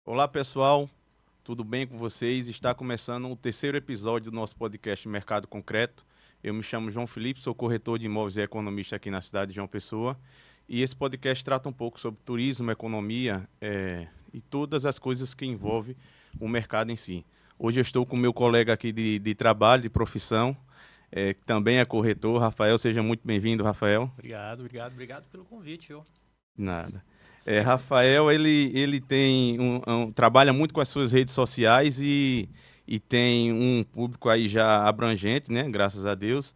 Olá pessoal, tudo bem com vocês? Está começando o terceiro episódio do nosso podcast Mercado Concreto. Eu me chamo João Felipe, sou corretor de imóveis e economista aqui na cidade de João Pessoa. E esse podcast trata um pouco sobre turismo, economia e todas as coisas que envolvem o mercado em si. Hoje eu estou com meu colega aqui de trabalho, de profissão, que também é corretor, Rafael. Seja muito bem-vindo, Rafael. Obrigado pelo convite, viu? Nada. Rafael, ele tem trabalha muito com as suas redes sociais e tem um público aí já abrangente, né? Graças a Deus.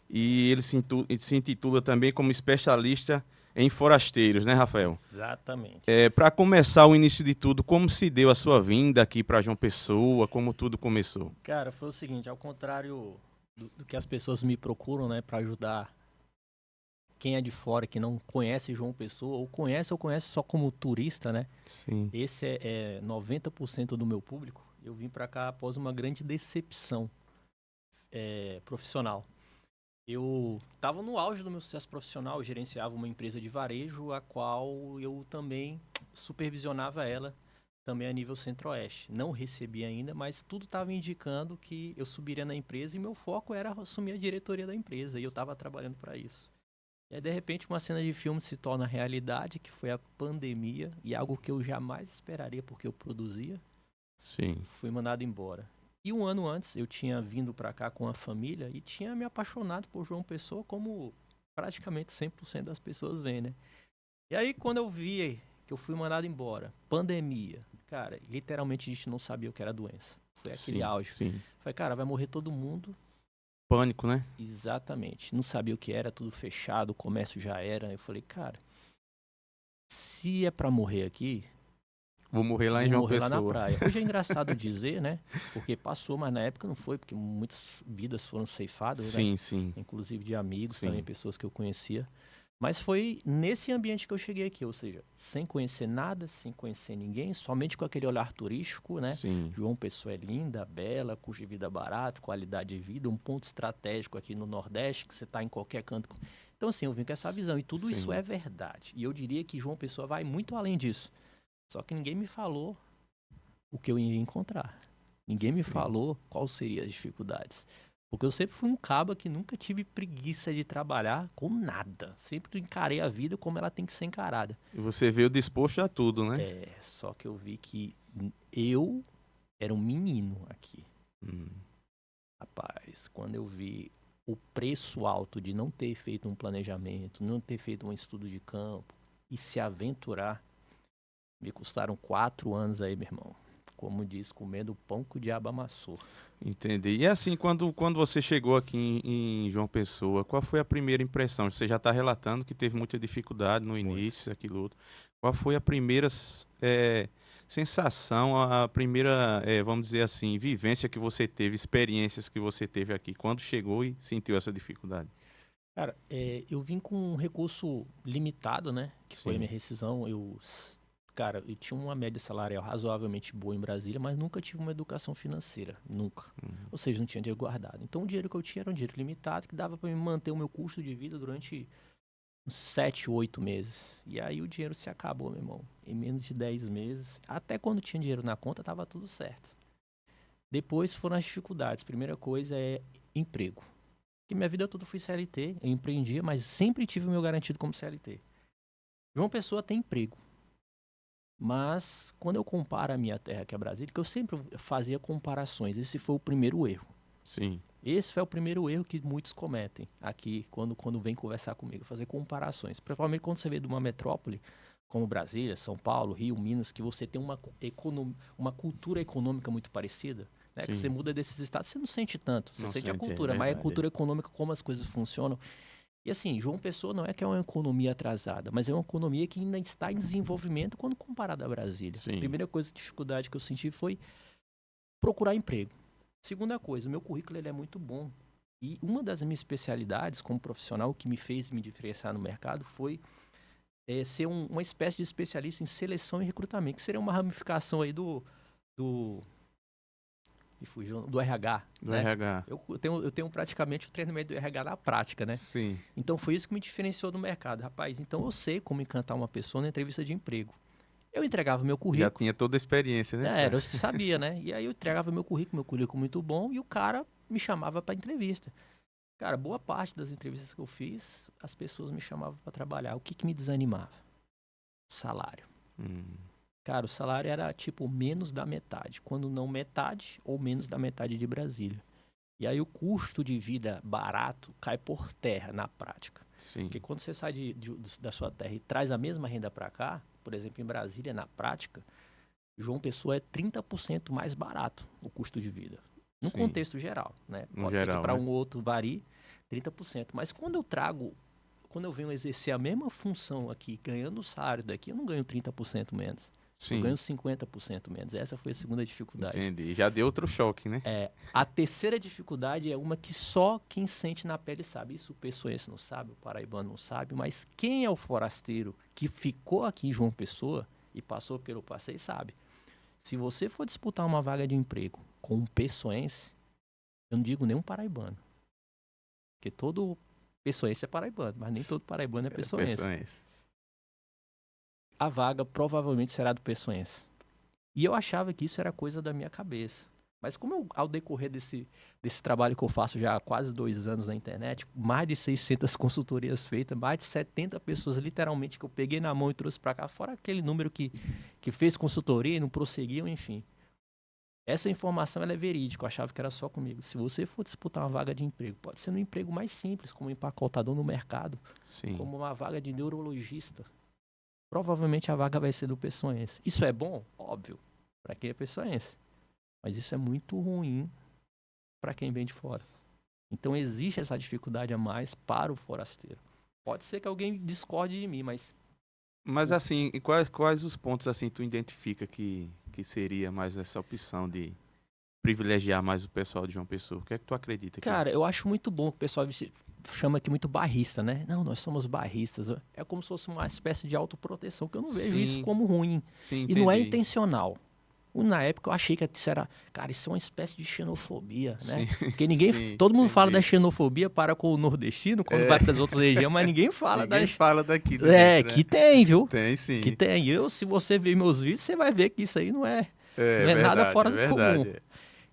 E ele se intitula também como especialista em forasteiros, né, Rafael? Exatamente. Para começar o início de tudo, como se deu a sua vinda aqui para João Pessoa? Como tudo começou? Cara, foi o seguinte, ao contrário do que as pessoas me procuram, né, para ajudar quem é de fora, que não conhece João Pessoa, ou conhece só como turista, né? Sim, Esse é 90% do meu público. Eu vim para cá após uma grande decepção profissional. Eu estava no auge do meu sucesso profissional, eu gerenciava uma empresa de varejo, a qual eu também supervisionava ela, também a nível centro-oeste. Não recebi ainda, mas tudo estava indicando que eu subiria na empresa e meu foco era assumir a diretoria da empresa, e eu estava trabalhando para isso. E aí, de repente, uma cena de filme se torna realidade, que foi a pandemia, e algo que eu jamais esperaria porque eu produzia, sim, fui mandado embora. E um ano antes eu tinha vindo para cá com a família e tinha me apaixonado por João Pessoa como praticamente 100% das pessoas veem, né? E aí quando eu vi que eu fui mandado embora, pandemia, cara, literalmente a gente não sabia o que era doença. Foi aquele sim, auge. sim. Falei, cara, vai morrer todo mundo. Pânico, né? Exatamente. Não sabia o que era, tudo fechado, o comércio já era. Eu falei, cara, se é pra morrer aqui, Vou morrer lá em vou João morrer lá na Pessoa. praia. Hoje é engraçado dizer, né? Porque passou, mas na época não foi, porque muitas vidas foram ceifadas, né? Sim, sim, Inclusive de amigos também, sim, pessoas que eu conhecia. Mas foi nesse ambiente que eu cheguei aqui, ou seja, sem conhecer nada, sem conhecer ninguém, somente com aquele olhar turístico, né? sim, João Pessoa é linda, bela, custo de vida barato, qualidade de vida, um ponto estratégico aqui no Nordeste, que você está em qualquer canto. Então, assim, eu vim com essa visão, e tudo isso é sim, verdade. E eu diria que João Pessoa vai muito além disso. Só que ninguém me falou o que eu iria encontrar. Ninguém me sim. falou quais seriam as dificuldades. Porque eu sempre fui um caba que nunca tive preguiça de trabalhar com nada. Sempre encarei a vida como ela tem que ser encarada. E você veio disposto a tudo, né? Só que eu vi que eu era um menino aqui. Hum, Rapaz, quando eu vi o preço alto de não ter feito um planejamento, não ter feito um estudo de campo e se aventurar, me custaram 4 anos aí, meu irmão. Como diz, comendo o pão que o diabo amassou. entendi. E assim, quando você chegou aqui em João Pessoa, qual foi a primeira impressão? Você já está relatando que teve muita dificuldade no Muito. início, aquilo outro. Qual foi a primeira sensação, a primeira, vamos dizer assim, vivência que você teve, experiências que você teve aqui, quando chegou e sentiu essa dificuldade? Cara, eu vim com um recurso limitado, né? Que foi a Sim. minha rescisão. Cara, eu tinha uma média salarial razoavelmente boa em Brasília, mas nunca tive uma educação financeira. Nunca. Uhum. Ou seja, não tinha dinheiro guardado. Então o dinheiro que eu tinha era um dinheiro limitado que dava para me manter o meu custo de vida durante uns 7, 8 meses. E aí o dinheiro se acabou, meu irmão. Em menos de 10 meses. Até quando tinha dinheiro na conta, tava tudo certo. Depois foram as dificuldades. Primeira coisa é emprego. Porque minha vida toda fui CLT, eu empreendia, mas sempre tive o meu garantido como CLT. João Pessoa tem emprego, mas quando eu comparo a minha terra, que é Brasília, que eu sempre fazia comparações, esse foi o primeiro erro. Sim, Esse foi o primeiro erro que muitos cometem aqui quando vem conversar comigo, fazer comparações. Principalmente quando você vê de uma metrópole como Brasília, São Paulo, Rio, Minas, que você tem uma cultura econômica muito parecida, né? Que você sim. muda desses estados, você não sente tanto. Você Não sente a sente, é cultura, mas a verdade. cultura econômica, como as coisas funcionam. E assim, João Pessoa não é que é uma economia atrasada, mas é uma economia que ainda está em desenvolvimento quando comparada a Brasília. Sim, Primeira coisa, dificuldade que eu senti foi procurar emprego. Segunda coisa, o meu currículo ele é muito bom. E uma das minhas especialidades como profissional que me fez me diferenciar no mercado foi ser uma espécie de especialista em seleção e recrutamento, que seria uma ramificação aí do, do RH, do né? RH. Eu tenho praticamente o treinamento do RH na prática, né? Sim, Então foi isso que me diferenciou do mercado. Rapaz, então eu sei como encantar uma pessoa na entrevista de emprego. Eu entregava meu Já currículo. tinha toda a experiência, né? Eu sabia, né? E aí eu entregava meu currículo muito bom, e o cara me chamava para entrevista. Cara, boa parte das entrevistas que eu fiz, as pessoas me chamavam para trabalhar. O que que me desanimava? Salário. Hum, Cara, o salário era tipo menos da metade, quando não metade ou menos da metade de Brasília. E aí o custo de vida barato cai por terra na prática. sim, Porque quando você sai da sua terra e traz a mesma renda para cá, por exemplo, em Brasília, na prática, João Pessoa é 30% mais barato o custo de vida. No sim. contexto geral, né? No Pode ser que geral, para né? um ou outro varie 30%. Mas quando eu venho exercer a mesma função aqui, ganhando o salário daqui, eu não ganho 30% menos. Eu Sim, ganho 50% menos. Essa foi a segunda dificuldade. entendi. Já deu outro choque, né? A terceira dificuldade é uma que só quem sente na pele sabe. Isso o pessoense não sabe, o paraibano não sabe, mas quem é o forasteiro que ficou aqui em João Pessoa e passou pelo passeio sabe. Se você for disputar uma vaga de emprego com um pessoense, eu não digo nem um paraibano, porque todo pessoense é paraibano, mas nem todo paraibano é É, pessoense. pessoense. A vaga provavelmente será do pessoense. E eu achava que isso era coisa da minha cabeça. Mas como ao decorrer desse trabalho que eu faço já há quase 2 anos na internet, mais de 600 consultorias feitas, mais de 70 pessoas literalmente que eu peguei na mão e trouxe para cá, fora aquele número que fez consultoria e não prosseguiam, enfim. Essa informação ela é verídica, eu achava que era só comigo. Se você for disputar uma vaga de emprego, pode ser um emprego mais simples, como empacotador no mercado, Sim. como uma vaga de neurologista. Provavelmente a vaga vai ser do pessoense. Isso é bom? Óbvio, para quem é pessoense. Mas isso é muito ruim para quem vem de fora. Então existe essa dificuldade a mais para o forasteiro. Pode ser que alguém discorde de mim, mas Mas assim, e quais os pontos assim tu identifica que seria mais essa opção de privilegiar mais o pessoal de João Pessoa? O que é que tu acredita que... cara, eu acho muito bom que o pessoal chama aqui muito barrista, né? Não, nós somos barristas. É como se fosse uma espécie de autoproteção, que eu não vejo isso Sim, como ruim. sim, E não é entendi. intencional. Na época eu achei que isso era, cara, isso é uma espécie de xenofobia, né? Sim, Porque sim, todo mundo fala da entendi. xenofobia para com o nordestino quando É, vai para as outras regiões, mas ninguém fala ninguém fala daqui de dentro, né? que tem, viu? Tem Que sim. tem. Se você ver meus vídeos, você vai ver que isso aí não É é nada verdade, fora é do comum. verdade.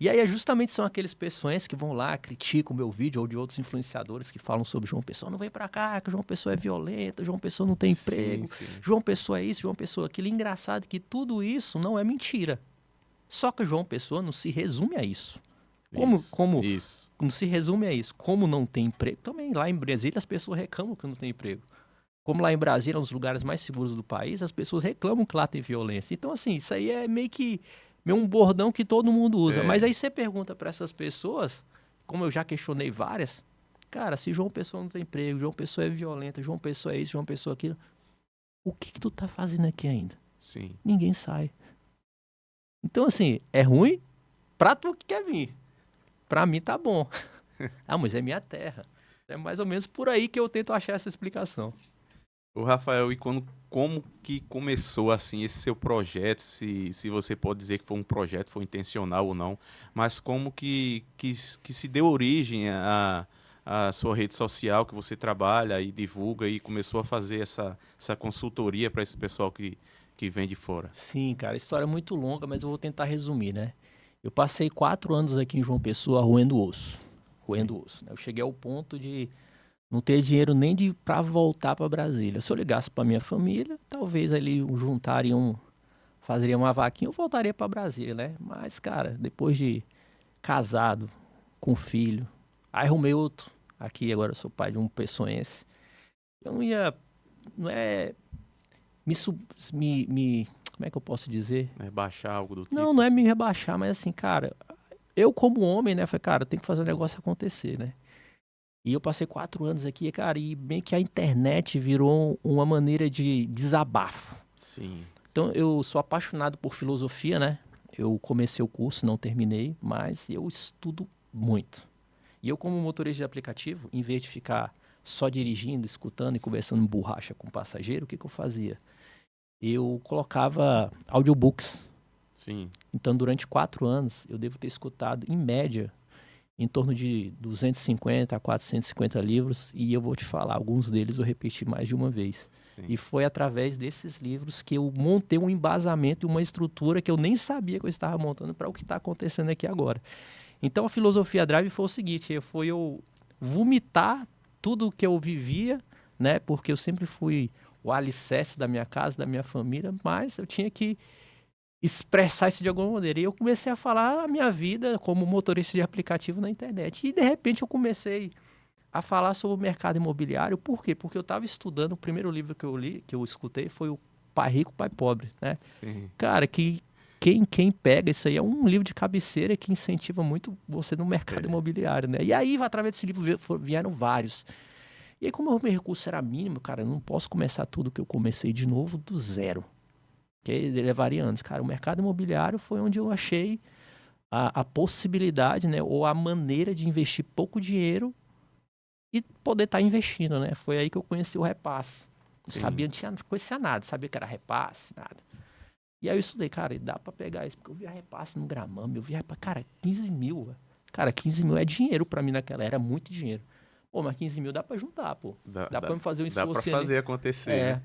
E aí, justamente são aqueles pessoas que vão lá, criticam o meu vídeo, ou de outros influenciadores que falam sobre João Pessoa. Não vem pra cá, que João Pessoa é violento, João Pessoa não tem Sim, emprego, sim. João Pessoa é isso, João Pessoa é aquilo. Engraçado que tudo isso não é mentira. Só que João Pessoa não se resume a isso. Isso, Como isso. não se resume a isso? Como não tem emprego, também lá em Brasília as pessoas reclamam que não tem emprego. Como lá em Brasília, é um dos lugares mais seguros do país, as pessoas reclamam que lá tem violência. Então, assim, isso aí é meio um bordão que todo mundo usa. Mas É, aí você pergunta para essas pessoas, como eu já questionei várias, cara, se João Pessoa não tem emprego, João Pessoa é violenta, João Pessoa é isso, João Pessoa é aquilo, o que tu tá fazendo aqui ainda? sim. Ninguém sai. Então, assim, é ruim pra tu que quer vir. Pra mim tá bom. Ah, mas é minha terra. É mais ou menos por aí que eu tento achar essa explicação. O Rafael, e como que começou assim esse seu projeto? Se você pode dizer que foi um projeto, foi intencional ou não, mas como que se deu origem a sua rede social que você trabalha e divulga e começou a fazer essa consultoria para esse pessoal que vem de fora? Sim, cara, a história é muito longa, mas eu vou tentar resumir, né? Eu passei 4 anos aqui em João Pessoa roendo osso. Sim, Roendo osso, né? Eu cheguei ao ponto de não ter dinheiro nem para voltar para Brasília. Se eu ligasse para minha família, talvez ali juntariam, fazeria uma vaquinha, eu voltaria para Brasília, né? Mas, cara, depois de casado, com filho, aí arrumei outro. Aqui agora eu sou pai de um pessoense. Eu não ia, não é me, como é que eu posso dizer? né, baixar algo do Não, tipo não é me assim. rebaixar, mas assim, cara, eu como homem, né, falei, cara, tem que fazer o negócio acontecer, né? E eu passei 4 anos aqui, cara, e bem que a internet virou uma maneira de desabafo. Sim, Então, eu sou apaixonado por filosofia, né? Eu comecei o curso, não terminei, mas eu estudo muito. E eu, como motorista de aplicativo, em vez de ficar só dirigindo, escutando e conversando borracha com o passageiro, o que que eu fazia? Eu colocava audiobooks. sim, Então, durante 4 anos, eu devo ter escutado, em média, em torno de 250 a 450 livros, e eu vou te falar, alguns deles eu repeti mais de uma vez. Sim. E foi através desses livros que eu montei um embasamento e uma estrutura que eu nem sabia que eu estava montando para o que está acontecendo aqui agora. Então a filosofia Drive foi o seguinte, foi eu vomitar tudo o que eu vivia, né? Porque eu sempre fui o alicerce da minha casa, da minha família, mas eu tinha que expressar isso de alguma maneira. E eu comecei a falar a minha vida como motorista de aplicativo na internet. E de repente eu comecei a falar sobre o mercado imobiliário. Por quê? Porque eu estava estudando, o primeiro livro que eu li, que eu escutei, foi o Pai Rico, Pai Pobre, né? Sim. Cara, que quem pega isso aí é um livro de cabeceira que incentiva muito você no mercado imobiliário, né? E aí, através desse livro, vieram vários. E aí, como o meu recurso era mínimo, cara, eu não posso começar tudo que eu comecei de novo do zero. Que levaria anos. Cara, o mercado imobiliário foi onde eu achei a possibilidade, né? Ou a maneira de investir pouco dinheiro e poder estar investindo, né? Foi aí que eu conheci o repasse. Não sabia, não conhecia nada, sabia que era repasse, nada. E aí eu estudei, cara, e dá pra pegar isso, porque eu via repasse no Gramame, eu via repasse, cara, 15 mil, véio. Cara, 15 mil é dinheiro pra mim naquela era, muito dinheiro. Pô, mas 15 mil dá pra juntar, pô. Dá pra me fazer um Dá esforço para fazer acontecer, É. né?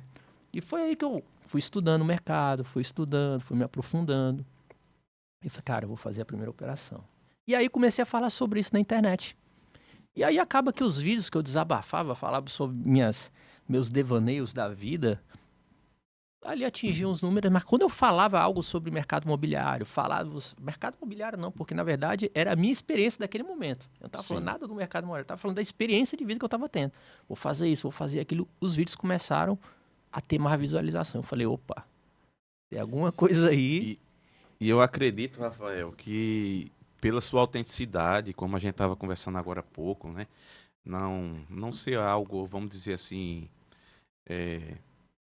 E foi aí que eu fui estudando o mercado, fui estudando, fui me aprofundando. E falei, cara, eu vou fazer a primeira operação. E aí comecei a falar sobre isso na internet. E aí acaba que os vídeos que eu desabafava, falava sobre meus devaneios da vida, ali atingiam os números, mas quando eu falava algo sobre mercado imobiliário, mercado imobiliário não, porque na verdade era a minha experiência daquele momento. Eu não estava falando nada do mercado imobiliário, eu estava falando da experiência de vida que eu estava tendo. Vou fazer isso, vou fazer aquilo. Os vídeos começaram a ter mais visualização. Eu falei, opa, tem alguma coisa aí. E eu acredito, Rafael, que pela sua autenticidade, como a gente estava conversando agora há pouco, né? Não ser algo, vamos dizer assim,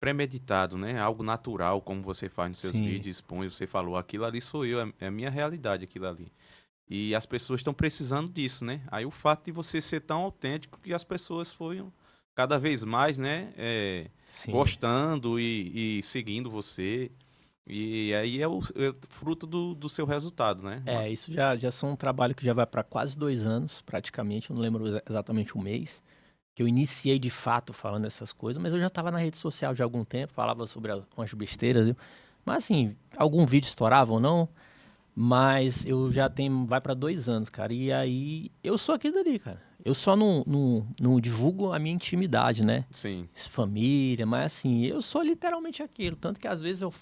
premeditado, né? Algo natural, como você faz nos seus Sim. vídeos, expõe, você falou, aquilo ali sou eu, é a minha realidade aquilo ali. E as pessoas estão precisando disso, né? Aí o fato de você ser tão autêntico que as pessoas foram cada vez mais, né? Sim. Gostando e seguindo você. E aí é fruto do seu resultado, né? Isso já são um trabalho que já vai para quase 2 anos, praticamente. Eu não lembro exatamente o mês que eu iniciei de fato falando essas coisas, mas eu já estava na rede social já há algum tempo, falava sobre umas besteiras, viu? Mas assim, algum vídeo estourava ou não, mas eu já tenho, vai para 2 anos, cara, e aí eu sou aquilo ali, cara. Eu só não divulgo a minha intimidade, né? Sim. Família, mas assim, eu sou literalmente aquilo, tanto que às vezes eu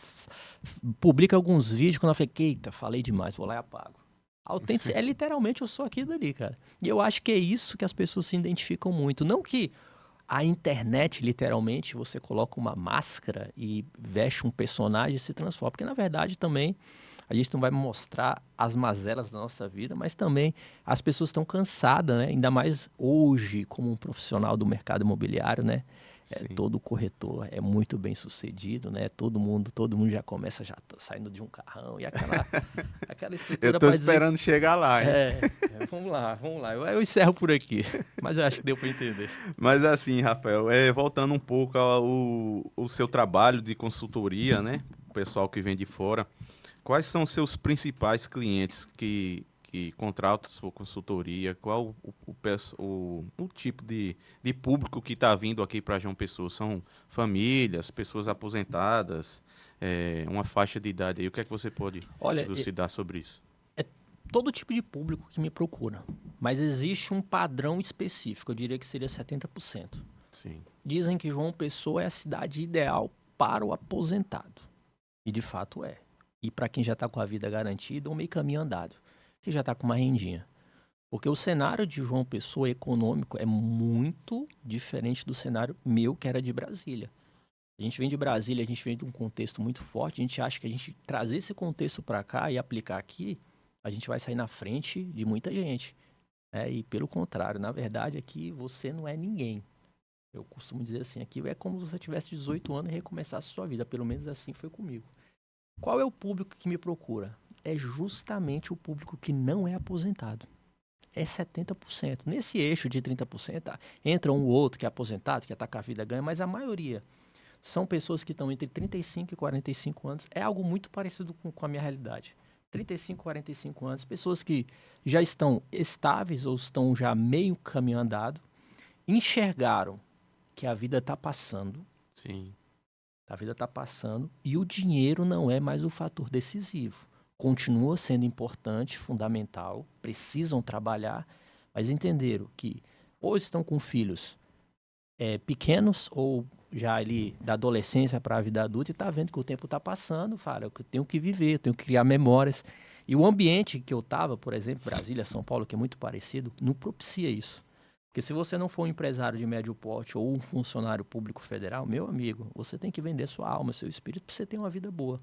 publico alguns vídeos quando eu falei, eita, falei demais, vou lá e apago. Autêntico, literalmente eu sou aquilo ali, cara. E eu acho que é isso que as pessoas se identificam muito. Não que a internet, literalmente, você coloca uma máscara e veste um personagem e se transforma. Porque, na verdade, também, a gente não vai mostrar as mazelas da nossa vida, mas também as pessoas estão cansadas, né? Ainda mais hoje, como um profissional do mercado imobiliário, né? Todo corretor é muito bem sucedido, né? Todo mundo já começa já saindo de um carrão e aquela Eu estrutura tô para dizer esperando chegar lá, hein? vamos lá. Eu encerro por aqui, mas eu acho que deu para entender. Mas assim, Rafael, voltando um pouco ao seu trabalho de consultoria, né? O pessoal que vem de fora, quais são os seus principais clientes que contratam sua consultoria? Qual o tipo de público que está vindo aqui para João Pessoa? São famílias, pessoas aposentadas, uma faixa de idade aí? O que é que você pode Olha, elucidar sobre isso? é todo tipo de público que me procura, mas existe um padrão específico, eu diria que seria 70%. Sim. Dizem que João Pessoa é a cidade ideal para o aposentado, e de fato é. E para quem já está com a vida garantida, um meio caminho andado, que já está com uma rendinha. Porque o cenário de João Pessoa econômico é muito diferente do cenário meu, que era de Brasília. A gente vem de Brasília, a gente vem de um contexto muito forte, a gente acha que a gente trazer esse contexto para cá e aplicar aqui, a gente vai sair na frente de muita gente. E pelo contrário, na verdade, aqui você não é ninguém. Eu costumo dizer assim, aqui é como se você tivesse 18 anos e recomeçasse a sua vida, pelo menos assim foi comigo. Qual é o público que me procura? É justamente o público que não é aposentado. É 70%. Nesse eixo de 30%, entra um ou outro que é aposentado, que está com a vida ganha, mas a maioria são pessoas que estão entre 35 e 45 anos. É algo muito parecido com a minha realidade. 35, 45 anos, pessoas que já estão estáveis ou estão já meio caminho andado, enxergaram que a vida está passando, Sim. a vida está passando e o dinheiro não é mais o fator decisivo. Continua sendo importante, fundamental, precisam trabalhar, mas entenderam que ou estão com filhos pequenos ou já ali da adolescência para a vida adulta e está vendo que o tempo está passando, fala, eu tenho que viver, eu tenho que criar memórias. E o ambiente que eu estava, por exemplo, Brasília, São Paulo, que é muito parecido, não propicia isso. Porque se você não for um empresário de médio porte ou um funcionário público federal, meu amigo, você tem que vender sua alma, seu espírito, para você ter uma vida boa.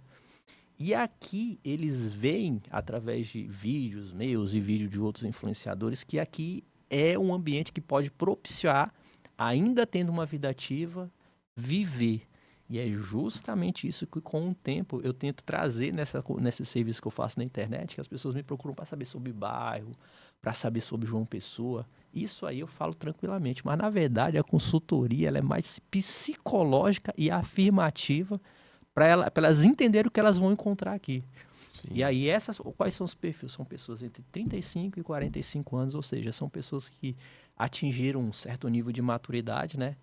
E aqui eles veem, através de vídeos meus e vídeos de outros influenciadores, que aqui é um ambiente que pode propiciar, ainda tendo uma vida ativa, viver. E é justamente isso que, com o tempo, eu tento trazer nesse serviço que eu faço na internet, que as pessoas me procuram para saber sobre bairro, para saber sobre João Pessoa. Isso aí eu falo tranquilamente, mas na verdade a consultoria ela é mais psicológica e afirmativa para elas entenderem o que elas vão encontrar aqui. E Sim. aí, quais são os perfis? São pessoas entre 35 e 45 anos, ou seja, são pessoas que atingiram um certo nível de maturidade, né?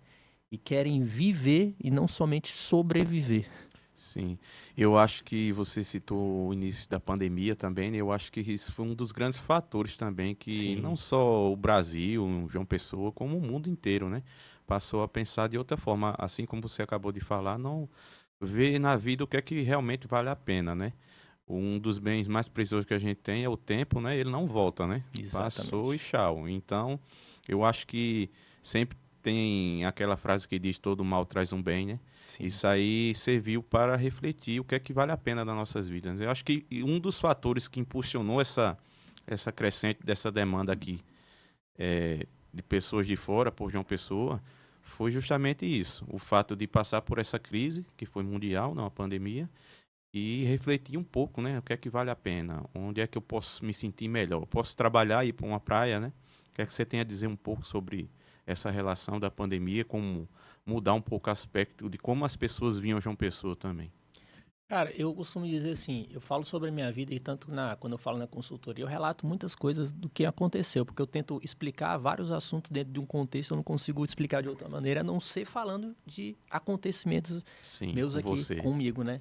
E querem viver e não somente sobreviver. Sim, eu acho que você citou o início da pandemia também, né? Eu acho que isso foi um dos grandes fatores também que não Sim, só o Brasil, o João Pessoa, como o mundo inteiro, né? Passou a pensar de outra forma, assim como você acabou de falar, não ver na vida o que é que realmente vale a pena, né? Um dos bens mais preciosos que a gente tem é o tempo, né? Ele não volta, né? Passou e exatamente. tchau. Então, eu acho que sempre tem aquela frase que diz todo mal traz um bem, né? Sim, Isso aí serviu para refletir o que é que vale a pena das nossas vidas. Eu acho que um dos fatores que impulsionou essa crescente dessa demanda aqui de pessoas de fora por João Pessoa foi justamente isso. O fato de passar por essa crise, que foi mundial, não a pandemia, e refletir um pouco, né? O que é que vale a pena? Onde é que eu posso me sentir melhor? Eu posso trabalhar e ir para uma praia, né? O que é que você tem a dizer um pouco sobre essa relação da pandemia, como mudar um pouco o aspecto de como as pessoas viam João Pessoa também? cara, eu costumo dizer assim, eu falo sobre a minha vida e tanto quando eu falo na consultoria, eu relato muitas coisas do que aconteceu, porque eu tento explicar vários assuntos dentro de um contexto, eu não consigo explicar de outra maneira, a não ser falando de acontecimentos Sim, meus com aqui você. comigo, né?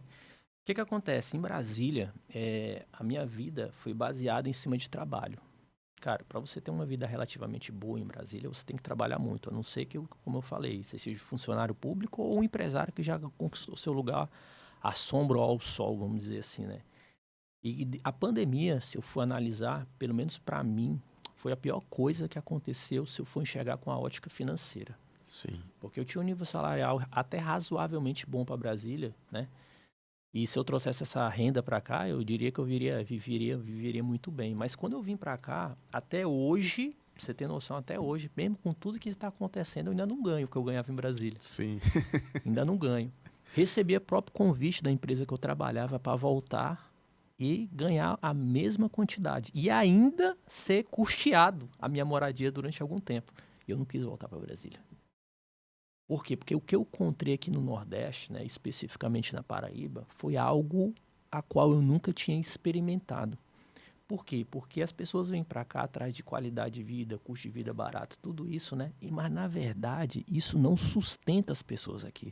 O que que acontece? Em Brasília, a minha vida foi baseada em cima de trabalho. Cara, para você ter uma vida relativamente boa em Brasília, você tem que trabalhar muito. A não ser que, como eu falei, você seja funcionário público ou um empresário que já conquistou seu lugar à sombra ou ao sol, vamos dizer assim, né? E a pandemia, se eu for analisar, pelo menos para mim, foi a pior coisa que aconteceu se eu for enxergar com a ótica financeira. Sim, Porque eu tinha um nível salarial até razoavelmente bom para Brasília, né? E se eu trouxesse essa renda para cá, eu diria que eu viveria muito bem. Mas quando eu vim para cá, até hoje, pra você ter noção, até hoje, mesmo com tudo que está acontecendo, eu ainda não ganho o que eu ganhava em Brasília. sim, Ainda não ganho. Recebi o próprio convite da empresa que eu trabalhava para voltar e ganhar a mesma quantidade. E ainda ser custeado a minha moradia durante algum tempo. E eu não quis voltar para Brasília. Por quê? Porque o que eu encontrei aqui no Nordeste, né, especificamente na Paraíba, foi algo a qual eu nunca tinha experimentado. Por quê? Porque as pessoas vêm para cá atrás de qualidade de vida, custo de vida barato, tudo isso, né? Mas na verdade, isso não sustenta as pessoas aqui.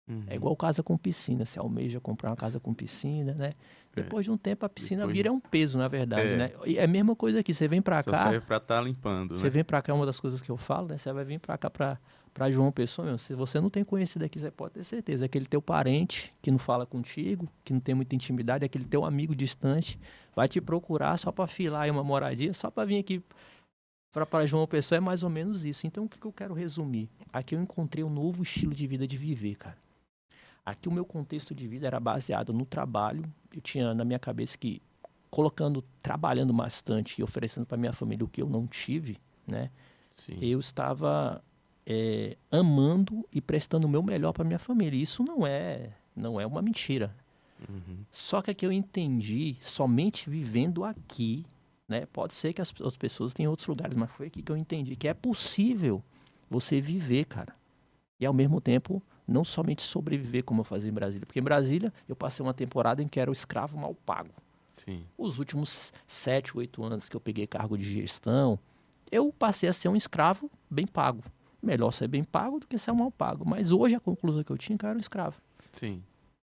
É uhum, igual casa com piscina. Você almeja comprar uma casa com piscina, né? é, Depois de um tempo a piscina depois, vira um peso, na verdade, é, né? E é a mesma coisa aqui. Você vem para só cá, serve para estar limpando, você né? vem pra cá, é uma das coisas que eu falo, né? Você vai vir pra cá, pra João Pessoa, meu. Se você não tem conhecido aqui, você pode ter certeza. Aquele teu parente que não fala contigo, que não tem muita intimidade, aquele teu amigo distante, vai te procurar só pra filar aí uma moradia, só pra vir aqui pra João Pessoa, é mais ou menos isso. Então, o que eu quero resumir? Aqui eu encontrei um novo estilo de vida de viver, cara. Aqui o meu contexto de vida era baseado no trabalho. Eu tinha na minha cabeça que trabalhando bastante e oferecendo pra minha família o que eu não tive, né? Sim, Eu estava amando e prestando o meu melhor para minha família. Isso não é uma mentira. uhum, Só que aqui eu entendi, somente vivendo aqui, né? Pode ser que as pessoas tenham outros lugares, mas foi aqui que eu entendi que é possível você viver, cara. E ao mesmo tempo, não somente sobreviver como eu fazia em Brasília. Porque em Brasília eu passei uma temporada em que era o escravo mal pago. Sim. Os últimos 7, 8 anos que eu peguei cargo de gestão, eu passei a ser um escravo bem pago. Melhor ser bem pago do que ser mal pago. Mas hoje a conclusão que eu tinha é que eu era um escravo. Sim.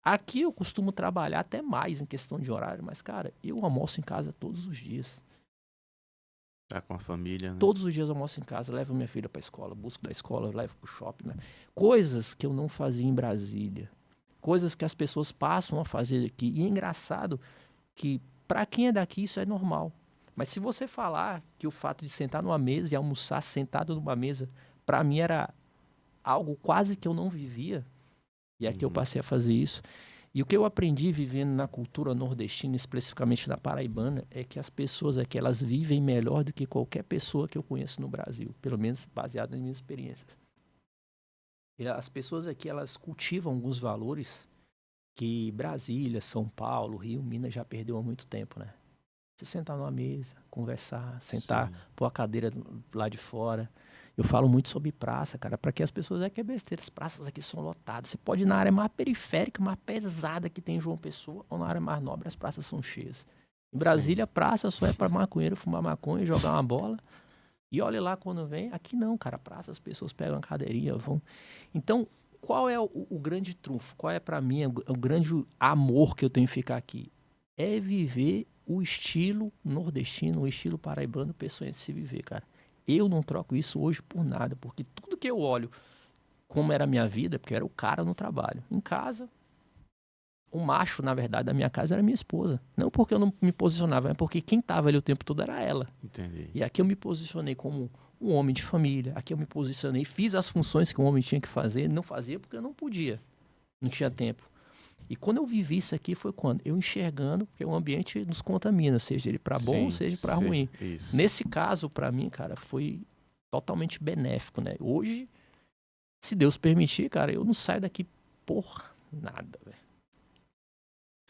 Aqui eu costumo trabalhar até mais em questão de horário, mas, cara, eu almoço em casa todos os dias. Tá com a família, né? Todos os dias eu almoço em casa, levo minha filha pra escola, busco da escola, levo pro shopping. Né? Coisas que eu não fazia em Brasília. Coisas que as pessoas passam a fazer aqui. E é engraçado que, pra quem é daqui, isso é normal. Mas se você falar que o fato de sentar numa mesa e almoçar sentado numa mesa, pra mim era algo quase que eu não vivia, e aqui eu passei a fazer isso. E o que eu aprendi vivendo na cultura nordestina, especificamente na paraibana, é que as pessoas aqui, elas vivem melhor do que qualquer pessoa que eu conheço no Brasil, pelo menos baseado nas minhas experiências. E as pessoas aqui, elas cultivam alguns valores que Brasília, São Paulo, Rio, Minas já perdeu há muito tempo, né? Você sentar numa mesa, conversar, sentar, Sim. pôr a cadeira lá de fora. Eu falo muito sobre praça, cara, para que as pessoas é que é besteira. As praças aqui são lotadas. Você pode ir na área mais periférica, mais pesada que tem em João Pessoa, ou na área mais nobre, as praças são cheias. Em Brasília, a praça só é para maconheiro fumar maconha, jogar uma bola. E olha lá quando vem. Aqui não, cara, praça, as pessoas pegam a cadeirinha, vão. Então, qual é o grande trunfo? Qual é para mim o grande amor que eu tenho em ficar aqui? É viver o estilo nordestino, o estilo paraibano, pessoa de se viver, cara. Eu não troco isso hoje por nada, porque tudo que eu olho como era a minha vida, porque eu era o cara no trabalho. Em casa, o macho, na verdade, da minha casa era minha esposa. Não porque eu não me posicionava, mas porque quem tava ali o tempo todo era ela. Entendi. E aqui eu me posicionei como um homem de família. Aqui eu me posicionei, fiz as funções que um homem tinha que fazer. Não fazia porque eu não podia. Não tinha tempo. E quando eu vivi isso aqui foi quando? Eu enxergando, porque o ambiente nos contamina, seja ele para bom ou Sim, seja para ruim. isso. Nesse caso, para mim, cara, foi totalmente benéfico, né? Hoje, se Deus permitir, cara, eu não saio daqui por nada, velho.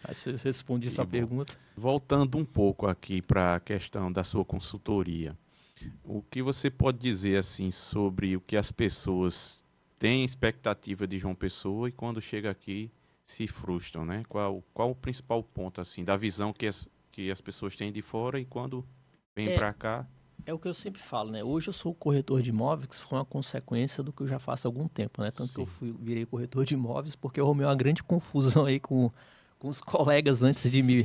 Aí você responde essa Bom, pergunta. voltando um pouco aqui para a questão da sua consultoria, o que você pode dizer assim sobre o que as pessoas têm expectativa de João Pessoa e quando chega aqui se frustram, né? Qual o principal ponto assim da visão que as pessoas têm de fora e quando vêm É, para cá? é o que eu sempre falo, né? Hoje eu sou corretor de imóveis, que foi uma consequência do que eu já faço há algum tempo, né? Tanto que eu Sim. virei corretor de imóveis porque eu arrumei uma grande confusão aí com os colegas antes de me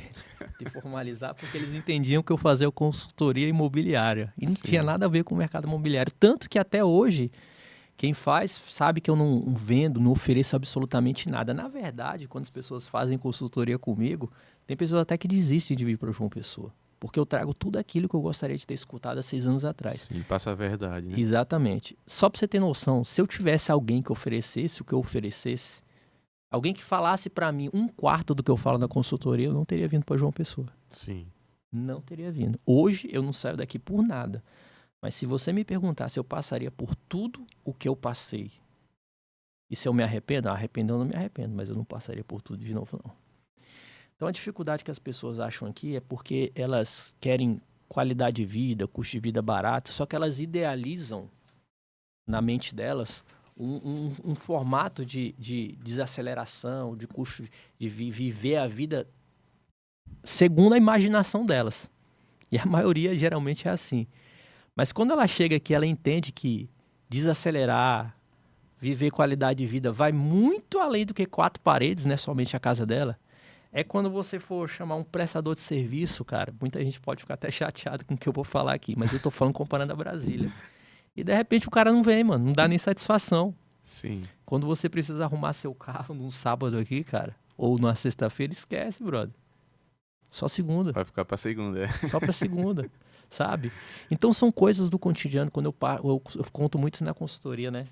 se formalizar, porque eles entendiam que eu fazia consultoria imobiliária. E não tinha Sim. nada a ver com o mercado imobiliário. Tanto que até hoje, quem faz sabe que eu não vendo, não ofereço absolutamente nada. Na verdade, quando as pessoas fazem consultoria comigo, tem pessoas até que desistem de vir para o João Pessoa. Porque eu trago tudo aquilo que eu gostaria de ter escutado há 6 anos atrás. Sim, passa a verdade, né? Exatamente. Só para você ter noção, se eu tivesse alguém que oferecesse o que eu oferecesse, alguém que falasse para mim 1/4 do que eu falo na consultoria, eu não teria vindo para João Pessoa. Sim. Não teria vindo. Hoje eu não saio daqui por nada. Mas se você me perguntar se eu passaria por tudo o que eu passei, e se eu me arrependo, arrependo eu não me arrependo, mas eu não passaria por tudo de novo, não. Então a dificuldade que as pessoas acham aqui é porque elas querem qualidade de vida, custo de vida barato, só que elas idealizam na mente delas um formato de desaceleração, de custo de viver a vida segundo a imaginação delas. E a maioria geralmente é assim. Mas quando ela chega aqui, ela entende que desacelerar, viver qualidade de vida vai muito além do que 4 paredes, né? Somente a casa dela. É quando você for chamar um prestador de serviço, cara. Muita gente pode ficar até chateado com o que eu vou falar aqui, mas eu tô falando comparando a Brasília. E de repente o cara não vem, mano. Não dá nem satisfação. Sim. Quando você precisa arrumar seu carro num sábado aqui, cara, ou numa sexta-feira, esquece, brother. Só segunda. Vai ficar para segunda, é. Só pra segunda, sabe? Então são coisas do cotidiano, quando eu conto muito isso na consultoria, né?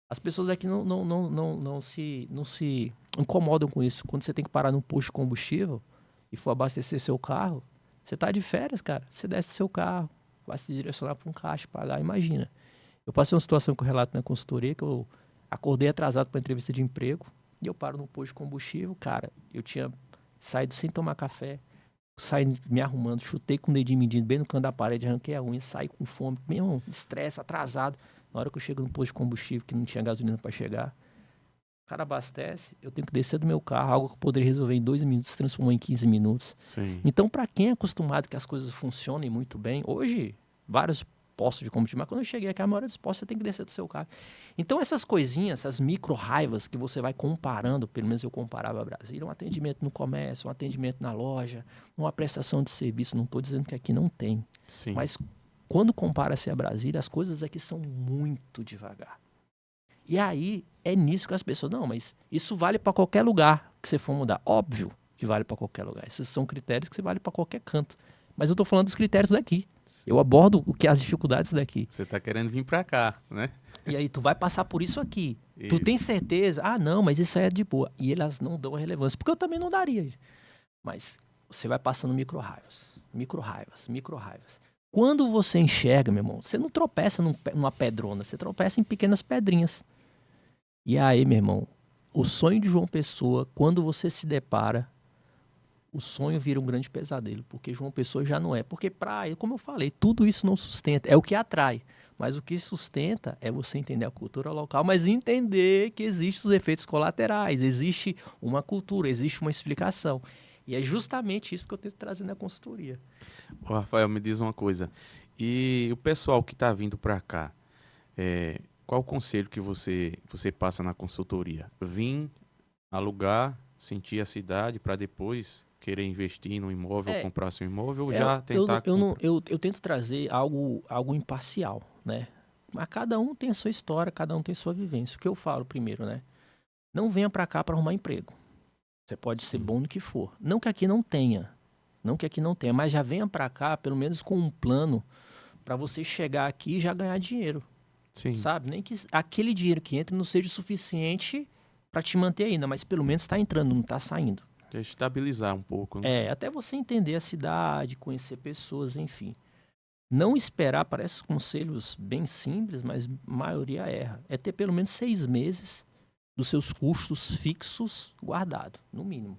As pessoas aqui não se incomodam com isso. Quando você tem que parar num posto de combustível e for abastecer seu carro, você tá de férias, cara. Você desce seu carro, vai se direcionar para um caixa, pagar. Imagina. Eu passei uma situação que eu relato na consultoria, que eu acordei atrasado para entrevista de emprego e eu paro no posto de combustível, cara. Eu tinha saído sem tomar café, saí me arrumando, chutei com o dedinho medindo bem no canto da parede, arranquei a unha, saí com fome, mesmo estresse, atrasado. Na hora que eu chego no posto de combustível, que não tinha gasolina para chegar, cara abastece, eu tenho que descer do meu carro, algo que eu poderia resolver em 2 minutos, se transformou em 15 minutos. Sim. Então, para quem é acostumado que as coisas funcionem muito bem, hoje, vários postos de combustível, mas quando eu cheguei aqui, a maioria dos postos você tem que descer do seu carro. Então, essas coisinhas, essas micro-raivas que você vai comparando, pelo menos eu comparava a Brasília, um atendimento no comércio, um atendimento na loja, uma prestação de serviço, não estou dizendo que aqui não tem, Sim. mas quando compara-se a Brasília, as coisas aqui são muito devagar. E aí, é nisso que as pessoas... Não, mas isso vale para qualquer lugar que você for mudar. Óbvio que vale para qualquer lugar. Esses são critérios que vale para qualquer canto. Mas eu estou falando dos critérios daqui. Eu abordo o que as dificuldades daqui. Você está querendo vir para cá, né? E aí, tu vai passar por isso aqui. Isso. Tu tem certeza? Ah, não, mas isso aí é de boa. E elas não dão a relevância. Porque eu também não daria. Mas você vai passando micro-raivas. Micro-raivas, micro-raivas. Quando você enxerga, meu irmão, você não tropeça numa pedrona. Você tropeça em pequenas pedrinhas. E aí, meu irmão, o sonho de João Pessoa, quando você se depara, o sonho vira um grande pesadelo, porque João Pessoa já não é. Porque praia, como eu falei, tudo isso não sustenta, é o que atrai. Mas o que sustenta é você entender a cultura local, mas entender que existem os efeitos colaterais, existe uma cultura, existe uma explicação. E é justamente isso que eu tento trazer na consultoria. Ô, Rafael, me diz uma coisa. E o pessoal que está vindo para cá, qual o conselho que você passa na consultoria? Vim alugar, sentir a cidade para depois querer investir no imóvel, comprar seu imóvel, ou já tentar... Eu tento trazer algo imparcial, né? Mas cada um tem a sua história, cada um tem a sua vivência. O que eu falo primeiro, né? Não venha para cá para arrumar emprego. Você pode ser bom no que for. Não que aqui não tenha, mas já venha para cá pelo menos com um plano para você chegar aqui e já ganhar dinheiro. Sim. Sabe? Nem que aquele dinheiro que entra não seja o suficiente para te manter ainda, mas pelo menos está entrando, não está saindo. Quer estabilizar um pouco, né? Até você entender a cidade, conhecer pessoas, enfim. Não esperar, parece conselhos bem simples, mas a maioria erra. É ter pelo menos 6 meses dos seus custos fixos guardado, no mínimo.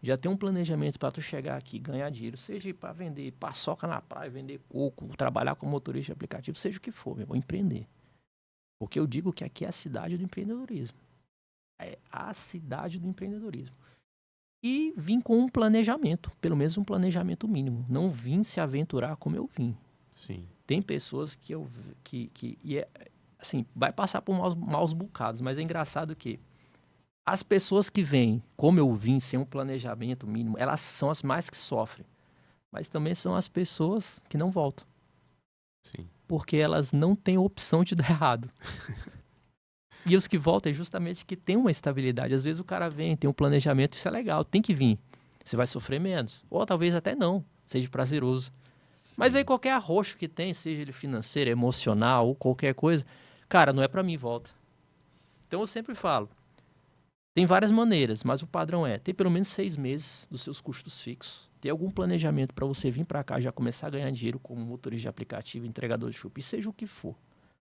Já tem um planejamento para tu chegar aqui, ganhar dinheiro, seja para vender paçoca na praia, vender coco, trabalhar como motorista de aplicativo, seja o que for, eu vou empreender. Porque eu digo que aqui é a cidade do empreendedorismo. É a cidade do empreendedorismo. E vim com um planejamento, pelo menos um planejamento mínimo. Não vim se aventurar como eu vim. Sim. Tem pessoas assim, vai passar por maus bocados, mas é engraçado que as pessoas que vêm, como eu vim, sem um planejamento mínimo, elas são as mais que sofrem. Mas também são as pessoas que não voltam. Sim. Porque elas não têm opção de dar errado. E os que voltam é justamente que tem uma estabilidade. Às vezes o cara vem, tem um planejamento, isso é legal, tem que vir. Você vai sofrer menos. Ou talvez até não, seja prazeroso. Sim. Mas aí qualquer arroxo que tem, seja ele financeiro, emocional ou qualquer coisa, cara, não é pra mim, volta. Então eu sempre falo, tem várias maneiras, mas o padrão é ter pelo menos 6 meses dos seus custos fixos, ter algum planejamento para você vir para cá já começar a ganhar dinheiro como motorista de aplicativo, entregador de Shopee, seja o que for,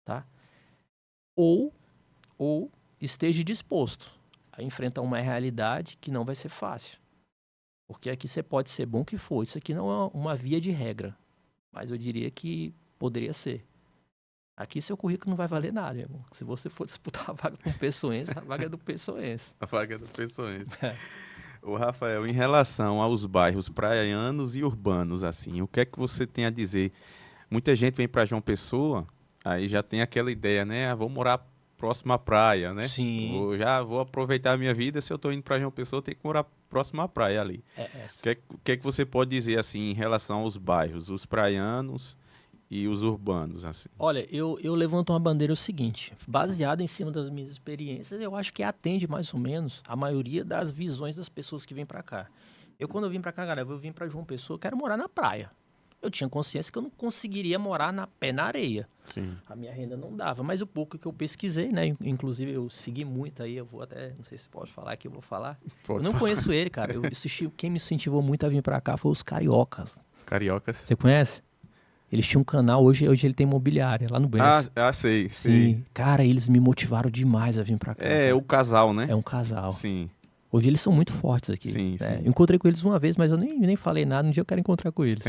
tá? Ou esteja disposto a enfrentar uma realidade que não vai ser fácil. Porque aqui você pode ser bom que for. Isso aqui não é uma via de regra, mas eu diria que poderia ser. Aqui seu currículo não vai valer nada, meu irmão. Se você for disputar a vaga com o pessoense, a vaga é do pessoense. A vaga é do pessoense. Ô, Rafael, em relação aos bairros praianos e urbanos, assim, o que é que você tem a dizer? Muita gente vem para João Pessoa, aí já tem aquela ideia, né? Vou morar próximo à praia, né? Sim. Vou aproveitar a minha vida. Se eu estou indo para João Pessoa, eu tenho que morar próximo à praia ali. O que é que você pode dizer, assim, em relação aos bairros, os praianos e os urbanos, assim? Olha, eu levanto uma bandeira o seguinte, baseada em cima das minhas experiências, eu acho que atende mais ou menos a maioria das visões das pessoas que vêm para cá. Quando eu vim para cá, galera, eu vim para João Pessoa, eu quero morar na praia. Eu tinha consciência que eu não conseguiria morar pé na areia. Sim. A minha renda não dava, mas o pouco que eu pesquisei, né? Inclusive eu segui muito aí, eu vou até, não sei se pode falar aqui, eu vou falar. Eu não conheço ele, cara. Quem me incentivou muito a vir pra cá foi os Cariocas. Os Cariocas? Você conhece? Eles tinham um canal, hoje ele tem imobiliária, lá no Brás. Sei. Sim. Cara, eles me motivaram demais a vir pra cá. O casal, né? É um casal. Sim. Hoje eles são muito fortes aqui. Sim. Eu encontrei com eles uma vez, mas eu nem falei nada, um dia eu quero encontrar com eles.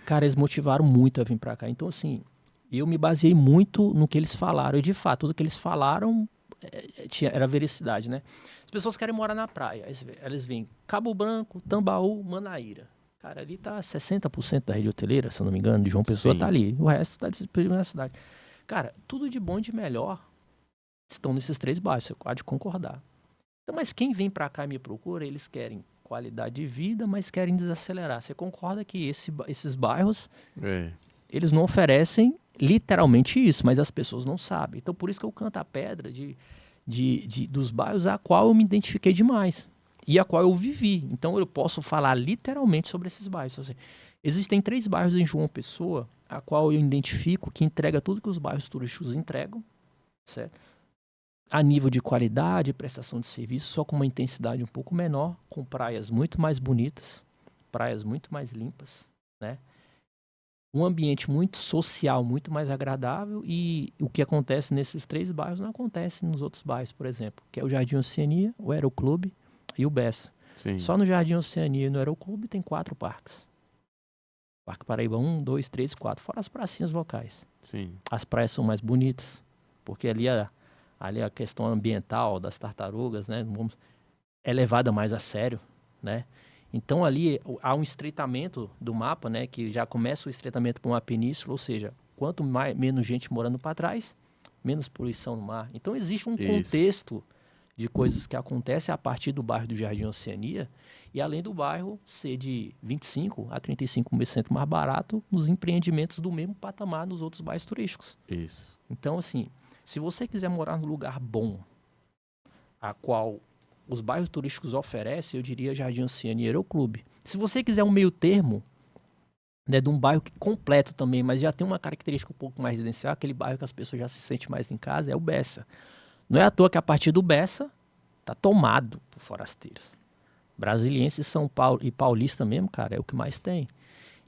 Cara, eles motivaram muito a vir pra cá. Então, assim, eu me baseei muito no que eles falaram. E, de fato, tudo que eles falaram era veracidade, né? As pessoas querem morar na praia. Elas vêm Cabo Branco, Tambaú, Manaíra. Cara, ali tá 60% da rede hoteleira, se eu não me engano, de João Pessoa Sim. tá ali. O resto tá distribuído na cidade. Cara, tudo de bom e de melhor estão nesses 3 bairros, você pode concordar. Então, mas quem vem pra cá e me procura, eles querem qualidade de vida, mas querem desacelerar. Você concorda que esses bairros, eles não oferecem literalmente isso, mas as pessoas não sabem. Então, por isso que eu canto a pedra dos bairros a qual eu me identifiquei demais e a qual eu vivi. Então, eu posso falar literalmente sobre esses bairros. Assim, existem 3 bairros em João Pessoa, a qual eu identifico que entrega tudo que os bairros turísticos entregam, certo? A nível de qualidade, prestação de serviço, só com uma intensidade um pouco menor, com praias muito mais bonitas, praias muito mais limpas, né? Um ambiente muito social, muito mais agradável, e o que acontece nesses 3 bairros não acontece nos outros bairros, por exemplo, que é o Jardim Oceania, o Aeroclube e o Bessa. Sim. Só no Jardim Oceania e no Aeroclube tem 4 parques. Parque Paraíba 1, 2, 3 e 4, fora as pracinhas locais. Sim. As praias são mais bonitas, porque ali a questão ambiental das tartarugas, né, é levada mais a sério, né? Então ali há um estreitamento do mapa, né, que já começa o estreitamento para uma península, ou seja, quanto menos gente morando para trás, menos poluição no mar. Então existe um contexto de coisas que acontecem a partir do bairro do Jardim Oceania, e além do bairro ser de 25% a 35% mais barato nos empreendimentos do mesmo patamar nos outros bairros turísticos. Isso. Então, assim, se você quiser morar num lugar bom, a qual os bairros turísticos oferecem, eu diria Jardim Oceania e Aeroclube. Se você quiser um meio termo, né, de um bairro completo também, mas já tem uma característica um pouco mais residencial, aquele bairro que as pessoas já se sentem mais em casa, é o Bessa. Não é à toa que a partir do Bessa tá tomado por forasteiros. Brasiliense, São Paulo e paulista mesmo, cara, é o que mais tem.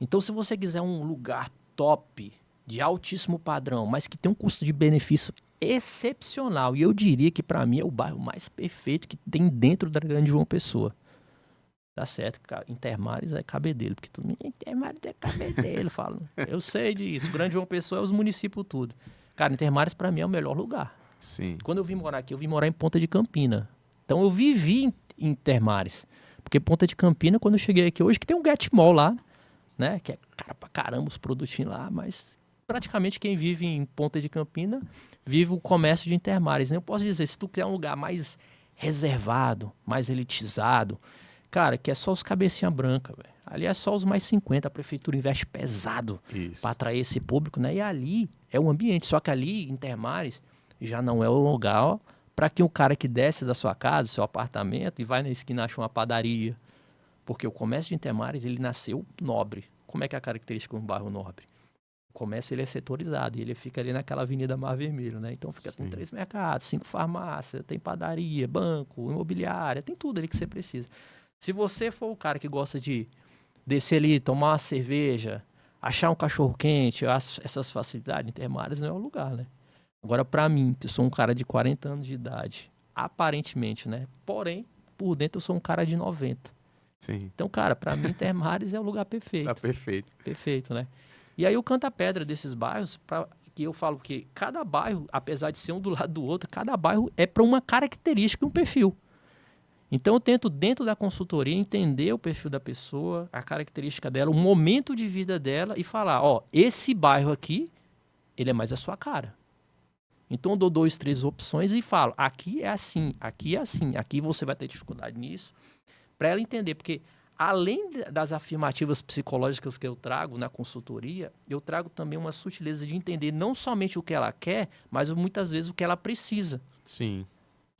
Então, se você quiser um lugar top, de altíssimo padrão, mas que tem um custo de benefício excepcional, e eu diria que para mim é o bairro mais perfeito que tem dentro da Grande João Pessoa. Tá certo, Intermares é Cabedelo, porque todo mundo, Intermares é Cabedelo, fala. Eu sei disso, Grande João Pessoa é os municípios tudo. Cara, Intermares para mim é o melhor lugar. Sim. Quando eu vim morar aqui, eu vim morar em Ponta de Campina. Então eu vivi em Intermares. Porque Ponta de Campina, quando eu cheguei aqui hoje, que tem um Get Mall lá, né? Que é cara pra caramba os produtinhos lá, mas praticamente quem vive em Ponta de Campina vive o comércio de Intermares, né? Eu posso dizer, se tu quer um lugar mais reservado, mais elitizado, cara, que é só os cabecinha branca, velho. Ali é só os mais 50, a prefeitura investe pesado para atrair esse público, né? E ali é o ambiente, só que ali, Intermares, já não é o lugar para que o cara que desce da sua casa, seu apartamento, e vai na esquina acha uma padaria. Porque o comércio de Intermares, ele nasceu nobre. Como é que é a característica de um bairro nobre? O comércio, ele é setorizado, e ele fica ali naquela Avenida Mar Vermelho, né? Então fica com 3 mercados, 5 farmácias, tem padaria, banco, imobiliária, tem tudo ali que você precisa. Se você for o cara que gosta de descer ali, tomar uma cerveja, achar um cachorro-quente, essas facilidades, Intermares não é o lugar, né? Agora, pra mim, que eu sou um cara de 40 anos de idade, aparentemente, né? Porém, por dentro eu sou um cara de 90. Sim. Então, cara, pra mim, Intermares é o lugar perfeito. Tá perfeito. Perfeito, né? E aí eu canto a pedra desses bairros, que eu falo que cada bairro, apesar de ser um do lado do outro, cada bairro é para uma característica e um perfil. Então eu tento, dentro da consultoria, entender o perfil da pessoa, a característica dela, o momento de vida dela e falar, ó, esse bairro aqui, ele é mais a sua cara. Então eu dou 2, 3 opções e falo, aqui é assim, aqui você vai ter dificuldade nisso, para ela entender, porque além das afirmativas psicológicas que eu trago na consultoria, eu trago também uma sutileza de entender não somente o que ela quer, mas muitas vezes o que ela precisa. Sim.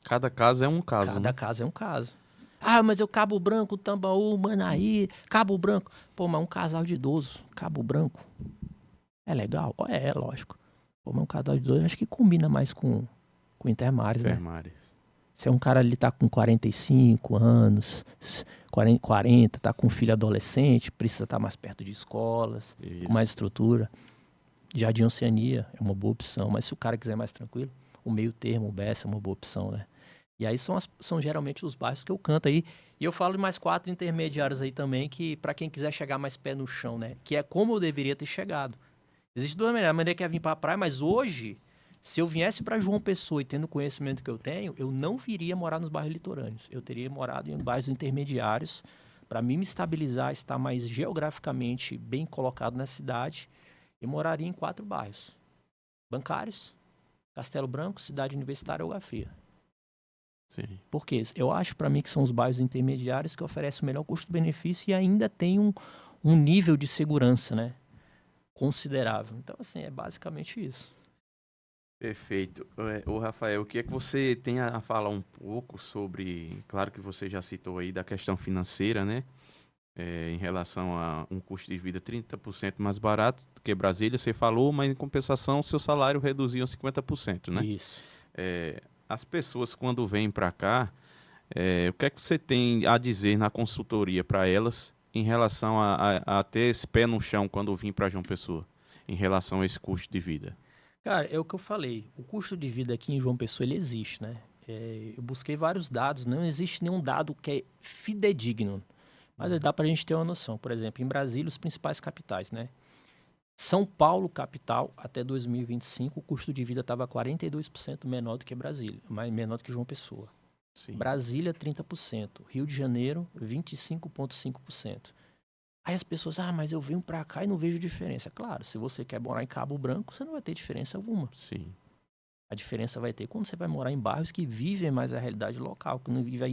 Cada caso é um caso, Cada né? caso é um caso. Ah, mas eu Cabo Branco, Tambaú, Manaí, Cabo Branco. Pô, mas um casal de idoso, Cabo Branco, é legal? É, lógico. Pô, mas um casal de idoso, acho que combina mais com Intermares, né? Se é um cara ali tá com 45 anos, 40, tá com um filho adolescente, precisa estar mais perto de escolas, com mais estrutura. Jardim Oceania é uma boa opção, mas se o cara quiser mais tranquilo, o meio termo, o Bessa é uma boa opção, né? E aí são geralmente os bairros que eu canto aí. E eu falo de mais 4 intermediários aí também, que para quem quiser chegar mais pé no chão, né? Que é como eu deveria ter chegado. Existe duas maneiras. A maneira que é vir pra praia, mas hoje Se eu viesse para João Pessoa e tendo o conhecimento que eu tenho, eu não viria morar nos bairros litorâneos. Eu teria morado em bairros intermediários para mim me estabilizar, estar mais geograficamente bem colocado na cidade e moraria em 4 bairros. Bancários, Castelo Branco, Cidade Universitária ou Água Fria. Sim. Por quê? Eu acho para mim que são os bairros intermediários que oferecem o melhor custo-benefício e ainda tem um nível de segurança, né, considerável. Então, assim, é basicamente isso. Perfeito. Ô, Rafael, o que é que você tem a falar um pouco sobre, claro que você já citou aí da questão financeira, né? Em relação a um custo de vida 30% mais barato do que Brasília, você falou, mas em compensação seu salário reduziu 50%, né? Isso. As pessoas quando vêm para cá, o que é que você tem a dizer na consultoria para elas em relação a ter esse pé no chão quando vim para João Pessoa, em relação a esse custo de vida? Cara, é o que eu falei. O custo de vida aqui em João Pessoa, ele existe, né? Eu busquei vários dados, não existe nenhum dado que é fidedigno. Mas dá pra gente ter uma noção. Por exemplo, em Brasília, os principais capitais, né? São Paulo, capital, até 2025, o custo de vida estava 42% menor do que Brasília, mas menor do que João Pessoa. Sim. Brasília, 30%. Rio de Janeiro, 25,5%. Aí as pessoas, mas eu venho pra cá e não vejo diferença. Claro, se você quer morar em Cabo Branco, você não vai ter diferença alguma. Sim. A diferença vai ter quando você vai morar em bairros que vivem mais a realidade local, que não vive a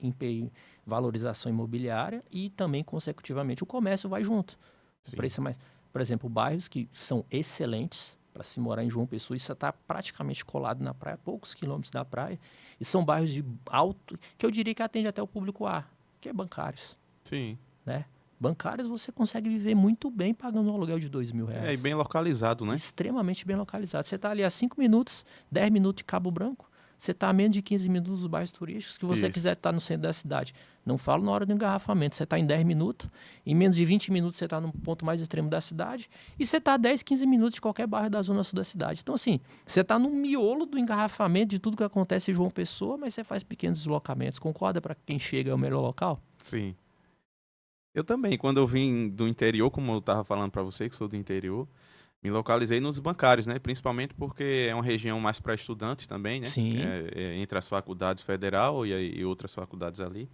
hipervalorização imobiliária e também, consecutivamente, o comércio vai junto. O Sim. preço é mais... Por exemplo, bairros que são excelentes para se morar em João Pessoa, isso está praticamente colado na praia, poucos quilômetros da praia, e são bairros de alto, que eu diria que atende até o público A, que é bancários. Sim. Né? Bancários você consegue viver muito bem pagando um aluguel de R$ 2.000. E bem localizado, né? Extremamente bem localizado. Você está ali a 5 minutos, 10 minutos de Cabo Branco, você está a menos de 15 minutos dos bairros turísticos, que você quiser estar no centro da cidade. Não falo na hora do engarrafamento, você está em 10 minutos, em menos de 20 minutos você está no ponto mais extremo da cidade, e você está a 10, 15 minutos de qualquer bairro da zona sul da cidade. Então, assim, você está no miolo do engarrafamento de tudo que acontece em João Pessoa, mas você faz pequenos deslocamentos. Concorda para quem chega é o melhor local? Sim. Eu também, quando eu vim do interior, como eu estava falando para você, que sou do interior, me localizei nos bancários, né? Principalmente porque é uma região mais para estudantes também, né? Sim. Entre as faculdades federal e outras faculdades ali.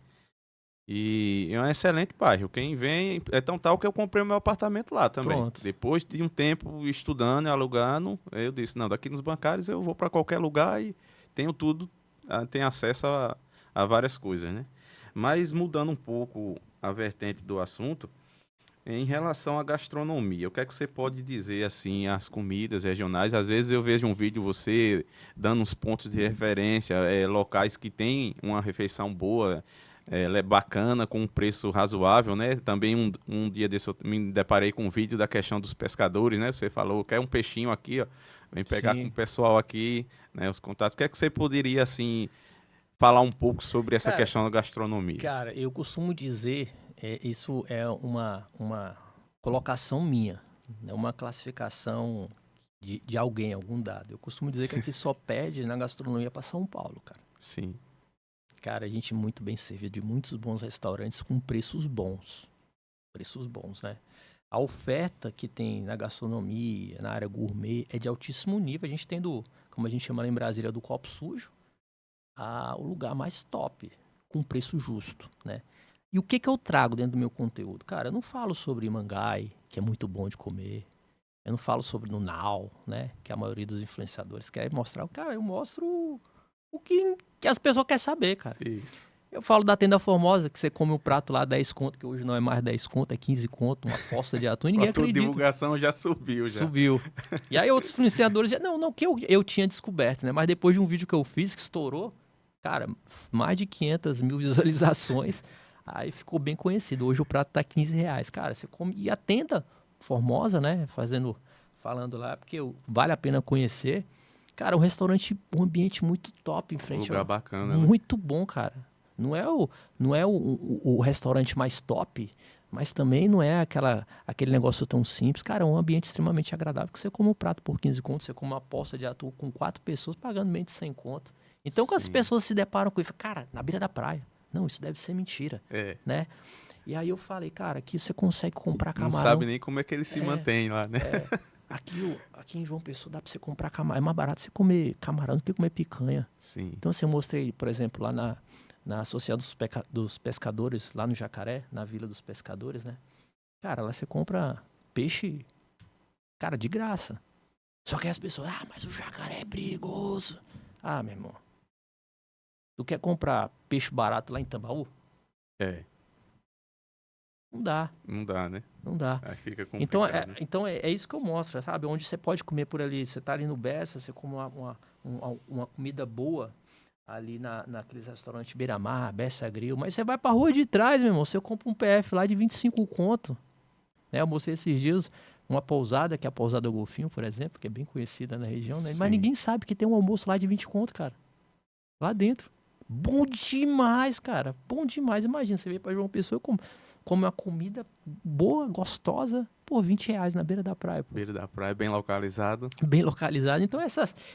E é um excelente bairro. Quem vem é tão tal que eu comprei o meu apartamento lá também. Pronto. Depois de um tempo estudando e alugando, eu disse, não, daqui nos bancários eu vou para qualquer lugar e tenho tudo, tenho acesso a várias coisas, né? Mas mudando um pouco a vertente do assunto, em relação à gastronomia, o que é que você pode dizer assim, as comidas regionais? Às vezes eu vejo um vídeo você dando uns pontos de referência, locais que têm uma refeição boa, bacana, com um preço razoável, né? Também um dia desse eu me deparei com um vídeo da questão dos pescadores, né? Você falou, quer um peixinho aqui, ó, vem pegar Sim. com o pessoal aqui, né? Os contatos. O que é que você poderia, assim, falar um pouco sobre essa questão da gastronomia? Cara, eu costumo dizer, isso é uma colocação minha, é uma classificação de alguém, algum dado. Eu costumo dizer que aqui só pede na gastronomia para São Paulo, cara. Sim. Cara, a gente é muito bem servido de muitos bons restaurantes com preços bons. Preços bons, né? A oferta que tem na gastronomia, na área gourmet, é de altíssimo nível. A gente tem como a gente chama lá em Brasília, do copo sujo, o lugar mais top, com preço justo, né? E o que eu trago dentro do meu conteúdo? Cara, eu não falo sobre mangai, que é muito bom de comer. Eu não falo sobre Nunau, né? Que a maioria dos influenciadores quer mostrar. Cara, eu mostro o que as pessoas querem saber, cara. Isso. Eu falo da Tenda Formosa, que você come o prato lá 10 conto, que hoje não é mais 10 conto, é 15 conto, uma posta de atum, e ninguém A tua acredita. divulgação já subiu, já. Subiu. E aí outros influenciadores diziam, não, que eu tinha descoberto, né? Mas depois de um vídeo que eu fiz, que estourou, cara, mais de 500 mil visualizações, aí ficou bem conhecido. Hoje o prato tá R$ 15. Cara, você come... E a Tenda Formosa, né? Falando lá, porque vale a pena conhecer. Cara, um restaurante, um ambiente muito top em frente. Lugar bacana, né? Muito bom, cara. Não é o restaurante mais top, mas também não é aquele negócio tão simples. Cara, é um ambiente extremamente agradável, que você come um prato por 15 conto, você come uma posta de atum com 4 pessoas pagando menos de 100 conto. Então, quando as pessoas se deparam com isso, cara, na beira da praia. Não, isso deve ser mentira, né? E aí eu falei, cara, aqui você consegue comprar camarão. Não sabe nem como é que ele se mantém lá, né? Aqui em João Pessoa dá pra você comprar camarão. É mais barato você comer camarão do que comer picanha. Sim. Então, assim, eu mostrei, por exemplo, lá na Associação dos Pescadores, lá no Jacaré, na Vila dos Pescadores, né? Cara, lá você compra peixe, cara, de graça. Só que aí as pessoas, mas o jacaré é perigoso. Ah, meu irmão. Tu quer comprar peixe barato lá em Tambaú? É, Não dá, não dá, né? não dá. Aí fica Então, complicado. é isso que eu mostro, sabe? Onde você pode comer por ali. Você tá ali no Bessa, você come uma comida boa ali naqueles restaurantes Beira-Mar, Bessa Grill. Mas você vai pra rua de trás, meu irmão. Você compra um PF lá de 25 conto. Né? Eu mostrei esses dias uma pousada, que é a Pousada Golfinho, por exemplo, que é bem conhecida na região, né? Mas Sim. ninguém sabe que tem um almoço lá de 20 conto, cara. Lá dentro. Bom demais, cara. Bom demais. Imagina, você veio pra João Pessoa e come uma comida boa, gostosa, por R$ 20 na beira da praia, pô. Beira da praia, bem localizado. Bem localizado. Então,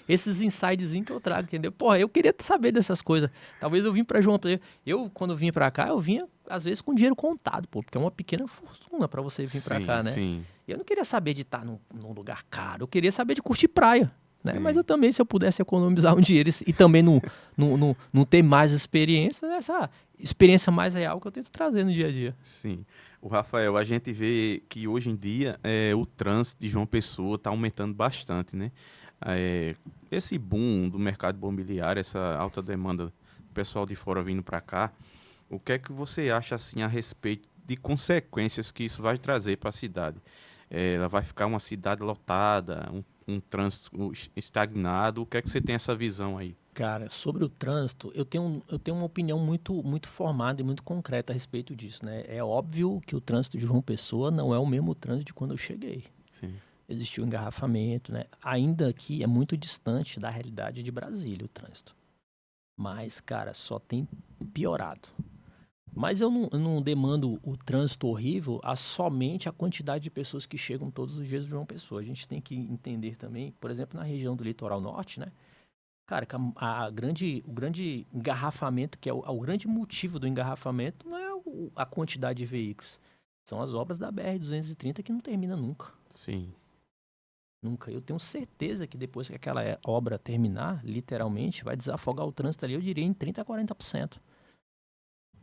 esses insidezinhos que eu trago, entendeu? Porra, eu queria saber dessas coisas. Talvez eu vim pra João Pessoa. Eu, quando vim pra cá, eu vinha, às vezes, com dinheiro contado, pô. Porque é uma pequena fortuna pra você vir pra Sim, cá, né? sim, Eu não queria saber de estar num lugar caro. Eu queria saber de curtir praia. Né? Mas eu sim. também, se eu pudesse economizar um dinheiro e também não ter mais experiência, essa experiência mais real que eu tento trazer no dia a dia. Sim. O Rafael, a gente vê que hoje em dia o trânsito de João Pessoa está aumentando bastante, né? É, esse boom do mercado imobiliário, essa alta demanda do pessoal de fora vindo para cá, o que é que você acha assim a respeito de consequências que isso vai trazer para a cidade? Ela vai ficar uma cidade lotada, um trânsito estagnado? O que é que você tem essa visão aí? Cara, sobre o trânsito, eu tenho uma opinião muito formada e muito concreta a respeito disso, né? É óbvio que o trânsito de João Pessoa não é o mesmo trânsito de quando eu cheguei. Sim, Existiu engarrafamento, né? Ainda aqui é muito distante da realidade de Brasília o trânsito. Mas, cara, só tem piorado. Mas eu não demando o trânsito horrível a somente a quantidade de pessoas que chegam todos os dias de João Pessoa. A gente tem que entender também, por exemplo, na região do litoral norte, né? Cara, que o grande engarrafamento, que é o grande motivo do engarrafamento, não é a quantidade de veículos. São as obras da BR-230 que não termina nunca. sim, Nunca. Eu tenho certeza que depois que aquela obra terminar, literalmente, vai desafogar o trânsito ali, eu diria, em 30% a 40%.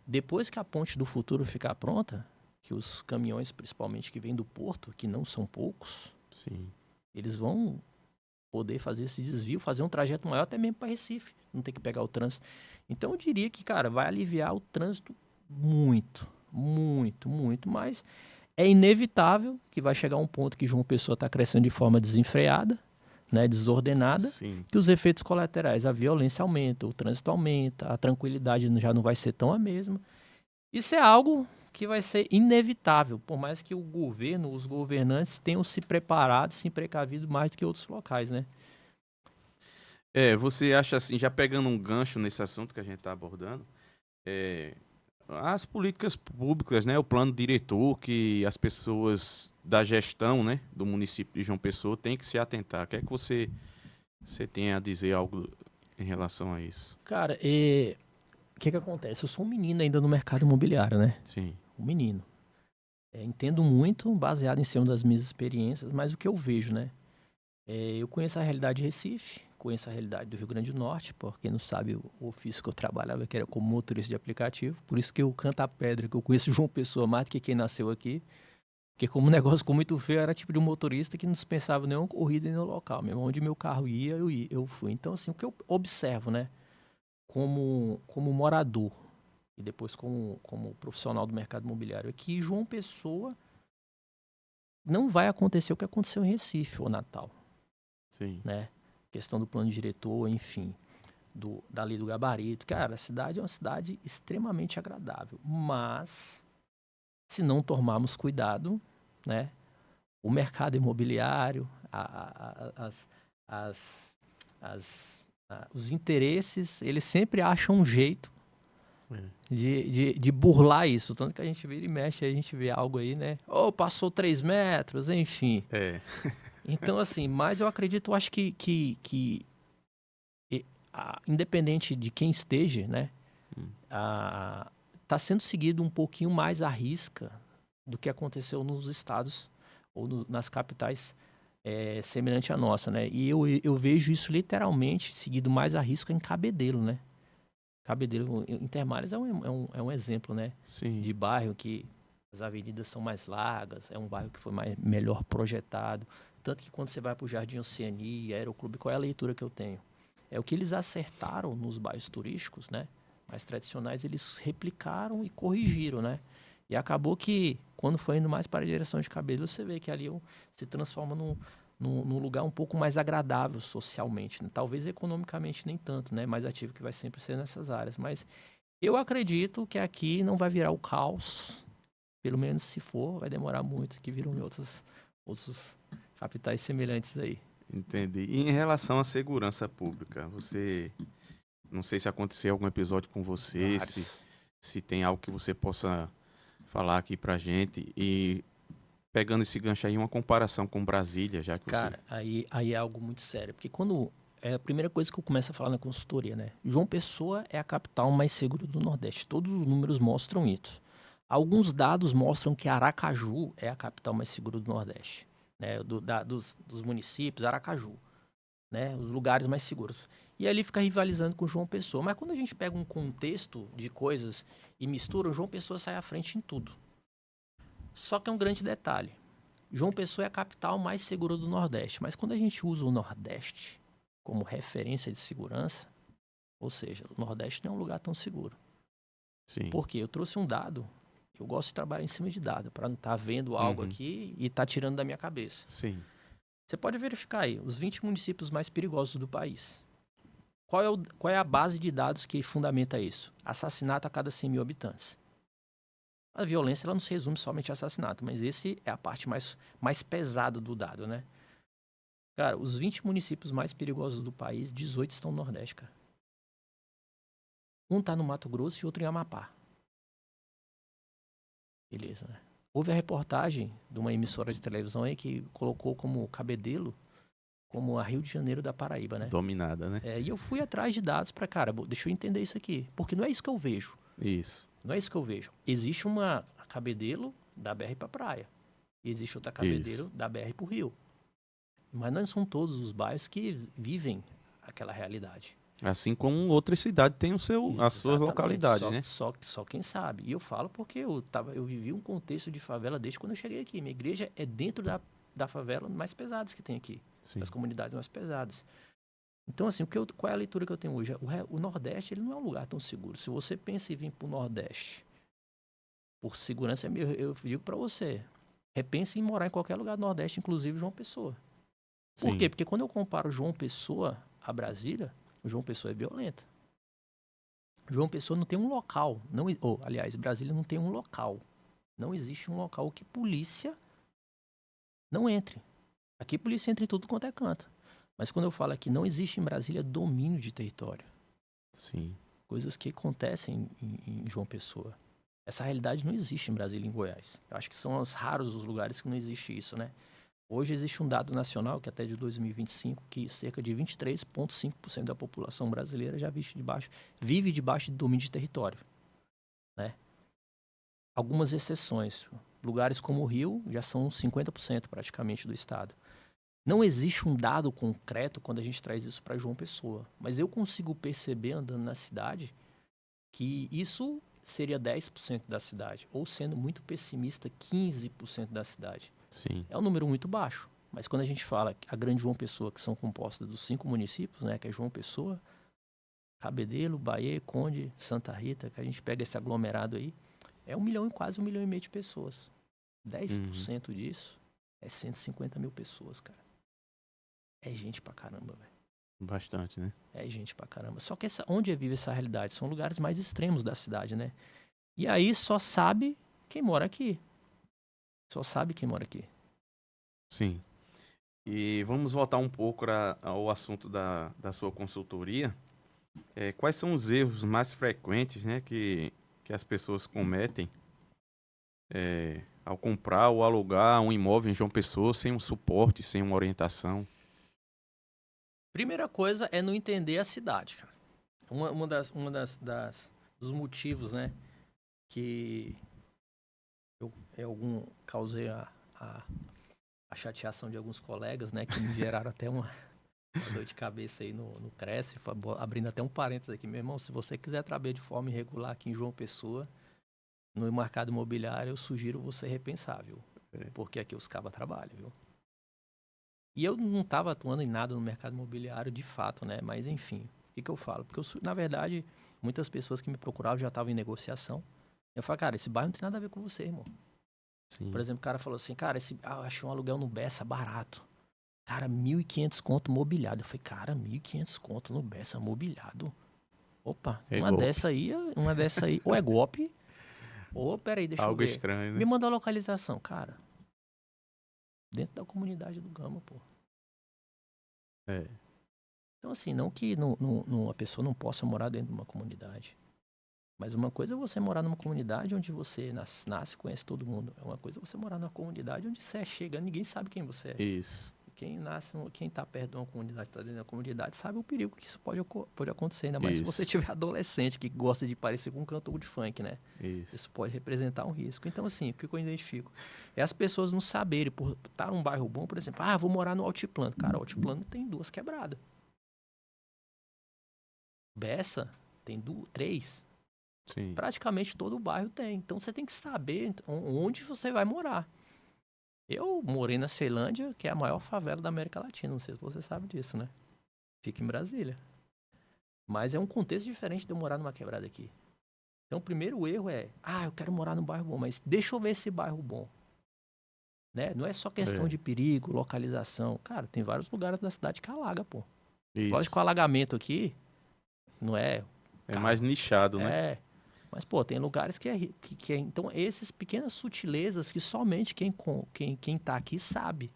Depois que a ponte do futuro ficar pronta, que os caminhões, principalmente que vêm do porto, que não são poucos, sim. eles vão poder fazer esse desvio, fazer um trajeto maior até mesmo para Recife, não ter que pegar o trânsito. Então eu diria que, cara, vai aliviar o trânsito muito, muito, muito, mas é inevitável que vai chegar um ponto que João Pessoa está crescendo de forma desenfreada, né, desordenada, Sim. que os efeitos colaterais, a violência aumenta, o trânsito aumenta, a tranquilidade já não vai ser tão a mesma. Isso é algo que vai ser inevitável, por mais que o governo, os governantes tenham se preparado, se precavido mais do que outros locais, né? Você acha assim, já pegando um gancho nesse assunto que a gente está abordando, é, as políticas públicas, né, o plano diretor que as pessoas da gestão, né, do município de João Pessoa têm que se atentar. O que é que você tem a dizer algo em relação a isso? Cara, o que que acontece? Eu sou um menino ainda no mercado imobiliário, né? Sim, Um menino. Entendo muito, baseado em cima das minhas experiências, mas o que eu vejo, né? Eu conheço a realidade de Recife, conheço a realidade do Rio Grande do Norte, por quem não sabe, o ofício que eu trabalhava, que era como motorista de aplicativo, por isso que eu canto a pedra, que eu conheço João Pessoa mais do que quem nasceu aqui, porque como o negócio ficou muito feio, eu era tipo de um motorista que não dispensava nenhuma corrida no local, mesmo onde meu carro ia, eu fui. Então, assim, o que eu observo, né, como morador e depois como profissional do mercado imobiliário, é que João Pessoa não vai acontecer o que aconteceu em Recife ou Natal, sim, né? Questão do plano diretor, enfim, da lei do gabarito. Cara, a cidade é uma cidade extremamente agradável, mas se não tomarmos cuidado, né? O mercado imobiliário, as, as, os interesses, eles sempre acham um jeito é, de burlar isso. Tanto que a gente vira e mexe, a gente vê algo aí, né? Ou passou 3 metros, enfim. é, Então, assim, mas eu acredito, eu acho independente de quem esteja, né? hum, Tá sendo seguido um pouquinho mais à risca do que aconteceu nos estados ou nas capitais semelhante à nossa, né? E eu vejo isso literalmente seguido mais a risco em Cabedelo, né? Cabedelo, Intermares é um exemplo, né? Sim. De bairro que as avenidas são mais largas, é um bairro que foi melhor projetado. Tanto que quando você vai para o Jardim Oceania, Aeroclube, qual é a leitura que eu tenho? É o que eles acertaram nos bairros turísticos, né? Mais tradicionais, eles replicaram e corrigiram, né? E acabou que, quando foi indo mais para a direção de Cabedelo, você vê que ali se transforma num lugar um pouco mais agradável socialmente, né? Talvez economicamente nem tanto, né? Mais ativo que vai sempre ser nessas áreas. Mas eu acredito que aqui não vai virar o caos. Pelo menos se for, vai demorar muito, que viram em outros capitais semelhantes aí. Entendi. E em relação à segurança pública, você, não sei se aconteceu algum episódio com você, Vários. se tem algo que você possa falar aqui pra gente e pegando esse gancho aí, uma comparação com Brasília, já que você... Cara, aí é algo muito sério. Porque quando. É a primeira coisa que eu começo a falar na consultoria, né? João Pessoa é a capital mais segura do Nordeste. Todos os números mostram isso. Alguns dados mostram que Aracaju é a capital mais segura do Nordeste. Né? Dos municípios, Aracaju. Né? Os lugares mais seguros. E ali fica rivalizando com João Pessoa. Mas quando a gente pega um contexto de coisas e mistura, o João Pessoa sai à frente em tudo. Só que é um grande detalhe. João Pessoa é a capital mais segura do Nordeste, mas quando a gente usa o Nordeste como referência de segurança, ou seja, o Nordeste não é um lugar tão seguro. Sim. Por quê? Eu trouxe um dado, eu gosto de trabalhar em cima de dado, para não estar vendo algo Uhum. aqui e estar tirando da minha cabeça. Sim. Você pode verificar aí, os 20 municípios mais perigosos do país. Qual é a base de dados que fundamenta isso? Assassinato a cada 100 mil habitantes. A violência ela não se resume somente a assassinato, mas esse é a parte mais pesada do dado, né? Cara, os 20 municípios mais perigosos do país, 18 estão no Nordeste, cara. Um tá no Mato Grosso e outro em Amapá. Beleza, né? Houve a reportagem de uma emissora de televisão aí que colocou como Cabedelo como a Rio de Janeiro da Paraíba, né? Dominada, né? E eu fui atrás de dados para, cara, deixa eu entender isso aqui. Porque não é isso que eu vejo. Isso. Não é isso que eu vejo. Existe uma Cabedelo da BR pra praia. E existe outra Cabedelo Isso. da BR pro Rio. Mas não são todos os bairros que vivem aquela realidade. Assim como outras cidades têm as suas Exatamente, localidades, né? só quem sabe. E eu falo porque eu vivi um contexto de favela desde quando eu cheguei aqui. Minha igreja é dentro da favela mais pesadas que tem aqui, Sim. das comunidades mais pesadas. Então, assim, qual é a leitura que eu tenho hoje? O Nordeste ele não é um lugar tão seguro. Se você pensa em vir para o Nordeste por segurança, eu digo para você, repense em morar em qualquer lugar do Nordeste, inclusive João Pessoa. Por Sim. quê? Porque quando eu comparo João Pessoa a Brasília, o João Pessoa é violenta. João Pessoa não tem um local, aliás, Brasília não tem um local. Não existe um local que polícia não entre. Aqui polícia entra em tudo quanto é canto. Mas quando eu falo aqui, não existe em Brasília domínio de território. Sim. Coisas que acontecem em João Pessoa. Essa realidade não existe em Brasília e em Goiás. Eu acho que são raros os lugares que não existe isso, né? Hoje existe um dado nacional, que até de 2025, que cerca de 23,5% da população brasileira já vive debaixo de domínio de território. Né? Algumas exceções. Lugares como o Rio já são 50% praticamente do estado. Não existe um dado concreto quando a gente traz isso para João Pessoa, mas eu consigo perceber andando na cidade que isso seria 10% da cidade, ou sendo muito pessimista, 15% da cidade. Sim. É um número muito baixo, mas quando a gente fala que a Grande João Pessoa, que são compostas dos 5 municípios, né, que é João Pessoa, Cabedelo, Bahia, Conde, Santa Rita, que a gente pega esse aglomerado aí, é 1 milhão e quase 1,5 milhão de pessoas. 10% disso é 150 mil pessoas, cara. É gente pra caramba, velho. Bastante, né? É gente pra caramba. Só que onde vive essa realidade? São lugares mais extremos da cidade, né? E aí só sabe quem mora aqui. Só sabe quem mora aqui. Sim. E vamos voltar um pouco ao assunto da sua consultoria. Quais são os erros mais frequentes, né, que as pessoas cometem ao comprar ou alugar um imóvel em João Pessoa sem um suporte, sem uma orientação? Primeira coisa é não entender a cidade, cara. Dos motivos, né, que eu causei a chateação de alguns colegas, né? Que me geraram até uma dor de cabeça aí no Cresce. Abrindo até um parênteses aqui, meu irmão. Se você quiser trabalhar de forma irregular aqui em João Pessoa, no mercado imobiliário, eu sugiro você repensar, viu? Porque aqui os cabas trabalham, viu? E eu não estava atuando em nada no mercado imobiliário de fato, né? Mas enfim, o que eu falo? Porque, na verdade, muitas pessoas que me procuravam já estavam em negociação. Eu falo, cara, esse bairro não tem nada a ver com você, irmão. Sim. Por exemplo, o cara falou assim, cara, eu achei um aluguel no Bessa barato. Cara, 1.500 conto mobiliado. Eu falei, cara, 1.500 conto no Bessa mobiliado. Opa, uma dessa aí, ou é golpe, ou peraí, deixa eu Algo ver. estranho, né? Me manda a localização, cara. Dentro da comunidade do Gama, pô. É. Então, assim, não que a pessoa não possa morar dentro de uma comunidade. Mas uma coisa é você morar numa comunidade onde você nasce, conhece todo mundo. É uma coisa é você morar numa comunidade onde você chega, ninguém sabe quem você é. Isso. Quem tá perto de uma comunidade, tá dentro da comunidade, sabe o perigo que isso pode acontecer. Ainda mais se você tiver adolescente que gosta de parecer com um cantor de funk, né? Isso pode representar um risco. Então, assim, o que eu identifico? É as pessoas não saberem, por estar num bairro bom, por exemplo, vou morar no Altiplano. Cara, o Altiplano tem 2 quebradas. Bessa tem 3. Sim. Praticamente todo o bairro tem. Então, você tem que saber onde você vai morar. Eu morei na Ceilândia, que é a maior favela da América Latina. Não sei se você sabe disso, né? Fica em Brasília. Mas é um contexto diferente de eu morar numa quebrada aqui. Então, o primeiro erro é, eu quero morar num bairro bom, mas deixa eu ver esse bairro bom. Né? Não é só questão de perigo, localização. Cara, tem vários lugares da cidade que alaga, pô. Lógico que o alagamento aqui não é... É mais nichado, né? É. Mas, pô, tem lugares que é... Então, essas pequenas sutilezas que somente quem tá aqui sabe.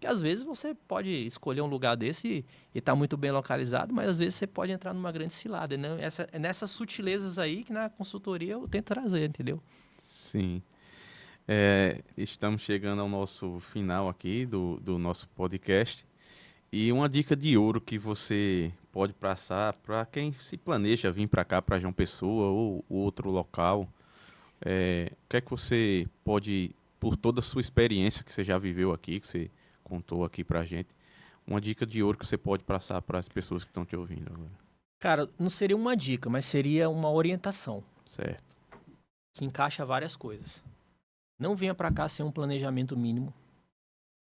Que às vezes você pode escolher um lugar desse e tá muito bem localizado, mas às vezes você pode entrar numa grande cilada. Né? É nessas sutilezas aí que na consultoria eu tento trazer, entendeu? Sim. Estamos chegando ao nosso final aqui do nosso podcast. E uma dica de ouro que você pode passar para quem se planeja vir para cá, para João Pessoa ou outro local. O que é que você pode, por toda a sua experiência que você já viveu aqui, que você contou aqui para a gente, uma dica de ouro que você pode passar para as pessoas que estão te ouvindo agora? Cara, não seria uma dica, mas seria uma orientação. Certo. Que encaixa várias coisas. Não venha para cá sem um planejamento mínimo,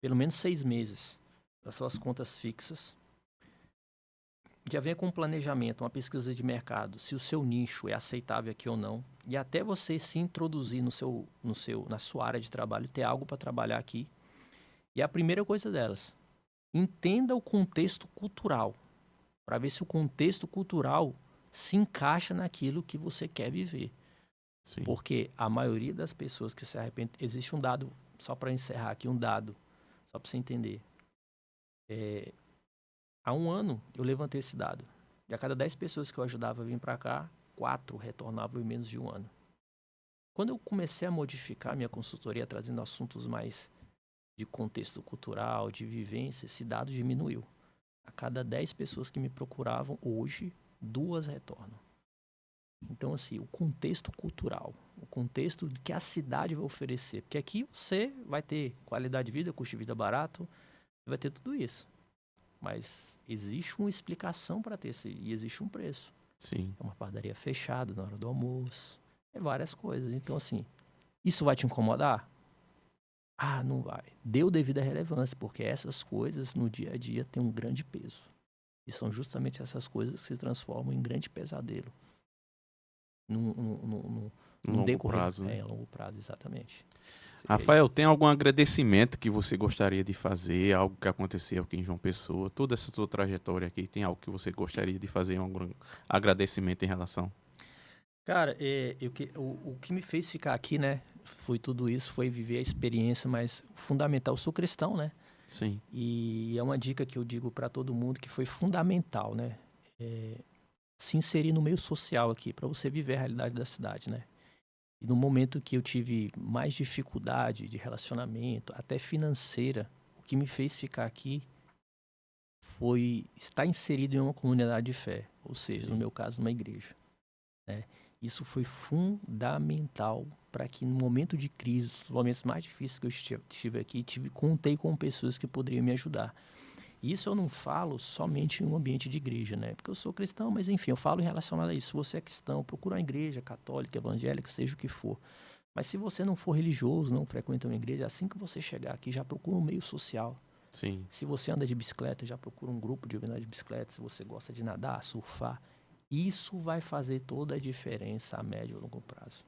pelo menos 6 meses, das suas contas fixas. Já venha com um planejamento, uma pesquisa de mercado, se o seu nicho é aceitável aqui ou não, e até você se introduzir na sua área de trabalho, ter algo para trabalhar aqui. E a primeira coisa delas, entenda o contexto cultural, para ver se o contexto cultural se encaixa naquilo que você quer viver. Sim. Porque a maioria das pessoas que se arrependem... Existe um dado, só para encerrar aqui, só para você entender. Há um ano eu levantei esse dado. De a cada 10 pessoas que eu ajudava a vir para cá, 4 retornavam em menos de um ano. Quando eu comecei a modificar minha consultoria, trazendo assuntos mais de contexto cultural, de vivência, esse dado diminuiu. A cada 10 pessoas que me procuravam, hoje, 2 retornam. Então, assim, o contexto cultural, o contexto que a cidade vai oferecer. Porque aqui você vai ter qualidade de vida, custo de vida barato, vai ter tudo isso. Mas existe uma explicação para ter e existe um preço. Sim. É uma padaria fechada na hora do almoço, é várias coisas. Então, assim, isso vai te incomodar? Não vai. Dê o devida relevância, porque essas coisas no dia a dia têm um grande peso. E são justamente essas coisas que se transformam em grande pesadelo. No longo prazo, né? A longo prazo, exatamente. Rafael, tem algum agradecimento que você gostaria de fazer, algo que aconteceu aqui em João Pessoa, toda essa sua trajetória aqui, tem algo que você gostaria de fazer, um agradecimento em relação? Cara, o que me fez ficar aqui, né, foi tudo isso, foi viver a experiência, mas o fundamental, eu sou cristão, né? Sim. E é uma dica que eu digo para todo mundo que foi fundamental, né? Se inserir no meio social aqui, para você viver a realidade da cidade, né? E no momento que eu tive mais dificuldade de relacionamento, até financeira, o que me fez ficar aqui foi estar inserido em uma comunidade de fé, ou seja, no meu caso, numa igreja, né? Isso foi fundamental para que no momento de crise, nos momentos mais difíceis que eu estive aqui, contei com pessoas que poderiam me ajudar. Isso eu não falo somente em um ambiente de igreja, né? Porque eu sou cristão, mas enfim, eu falo em relação a isso. Se você é cristão, procura uma igreja católica, evangélica, seja o que for. Mas se você não for religioso, não frequenta uma igreja, assim que você chegar aqui, já procura um meio social. Sim. Se você anda de bicicleta, já procura um grupo de andar de bicicleta. Se você gosta de nadar, surfar, isso vai fazer toda a diferença a médio e longo prazo.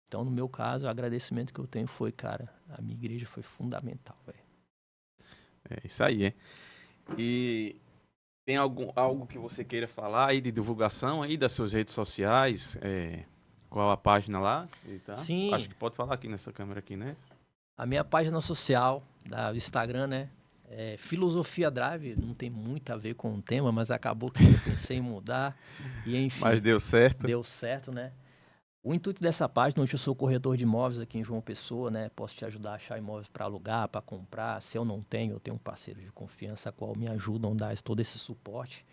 Então, no meu caso, o agradecimento que eu tenho foi, cara, a minha igreja foi fundamental, velho. É isso aí, é. E tem algo que você queira falar aí de divulgação aí das suas redes sociais? Qual a página lá? Tá? Sim. Acho que pode falar aqui nessa câmera aqui, né? A minha página social do Instagram, né? É Filosofia Drive, não tem muito a ver com o tema, mas acabou que eu pensei em mudar. E enfim. Mas deu certo. Deu certo, né? O intuito dessa página, hoje eu sou corretor de imóveis aqui em João Pessoa, né? Posso te ajudar a achar imóveis para alugar, para comprar. Se eu não tenho, eu tenho um parceiro de confiança, a qual me ajudam a dar todo esse suporte.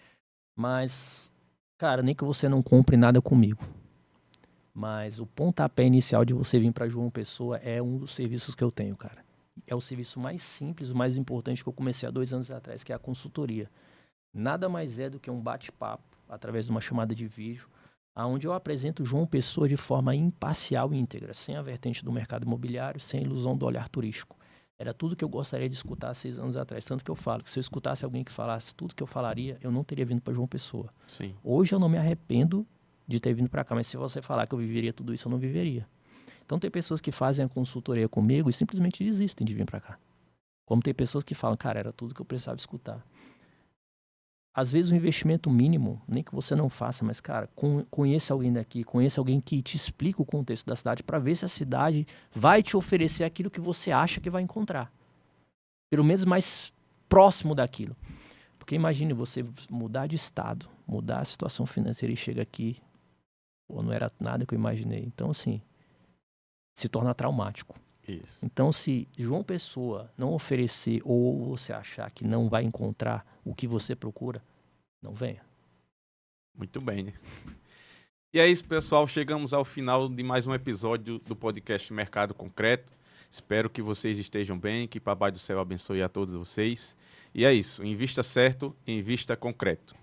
Mas, cara, nem que você não compre nada comigo. Mas o pontapé inicial de você vir para João Pessoa é um dos serviços que eu tenho, cara. É o serviço mais simples, o mais importante que eu comecei há 2 anos atrás, que é a consultoria. Nada mais é do que um bate-papo, através de uma chamada de vídeo, onde eu apresento João Pessoa de forma imparcial e íntegra, sem a vertente do mercado imobiliário, sem a ilusão do olhar turístico. Era tudo que eu gostaria de escutar há 6 anos atrás. Tanto que eu falo que se eu escutasse alguém que falasse tudo que eu falaria, eu não teria vindo para João Pessoa. Sim. Hoje eu não me arrependo de ter vindo para cá, mas se você falar que eu viveria tudo isso, eu não viveria. Então tem pessoas que fazem a consultoria comigo e simplesmente desistem de vir para cá. Como tem pessoas que falam, cara, era tudo que eu precisava escutar. Às vezes o investimento mínimo, nem que você não faça, mas, cara, conheça alguém daqui, conheça alguém que te explique o contexto da cidade para ver se a cidade vai te oferecer aquilo que você acha que vai encontrar. Pelo menos mais próximo daquilo. Porque imagine você mudar de estado, mudar a situação financeira e chega aqui, pô, não era nada que eu imaginei. Então, assim, se torna traumático. Isso. Então, se João Pessoa não oferecer ou você achar que não vai encontrar o que você procura, não venha. Muito bem, né? E é isso, pessoal. Chegamos ao final de mais um episódio do podcast Mercado Concreto. Espero que vocês estejam bem, que Papai do Céu abençoe a todos vocês. E é isso. Invista certo, invista concreto.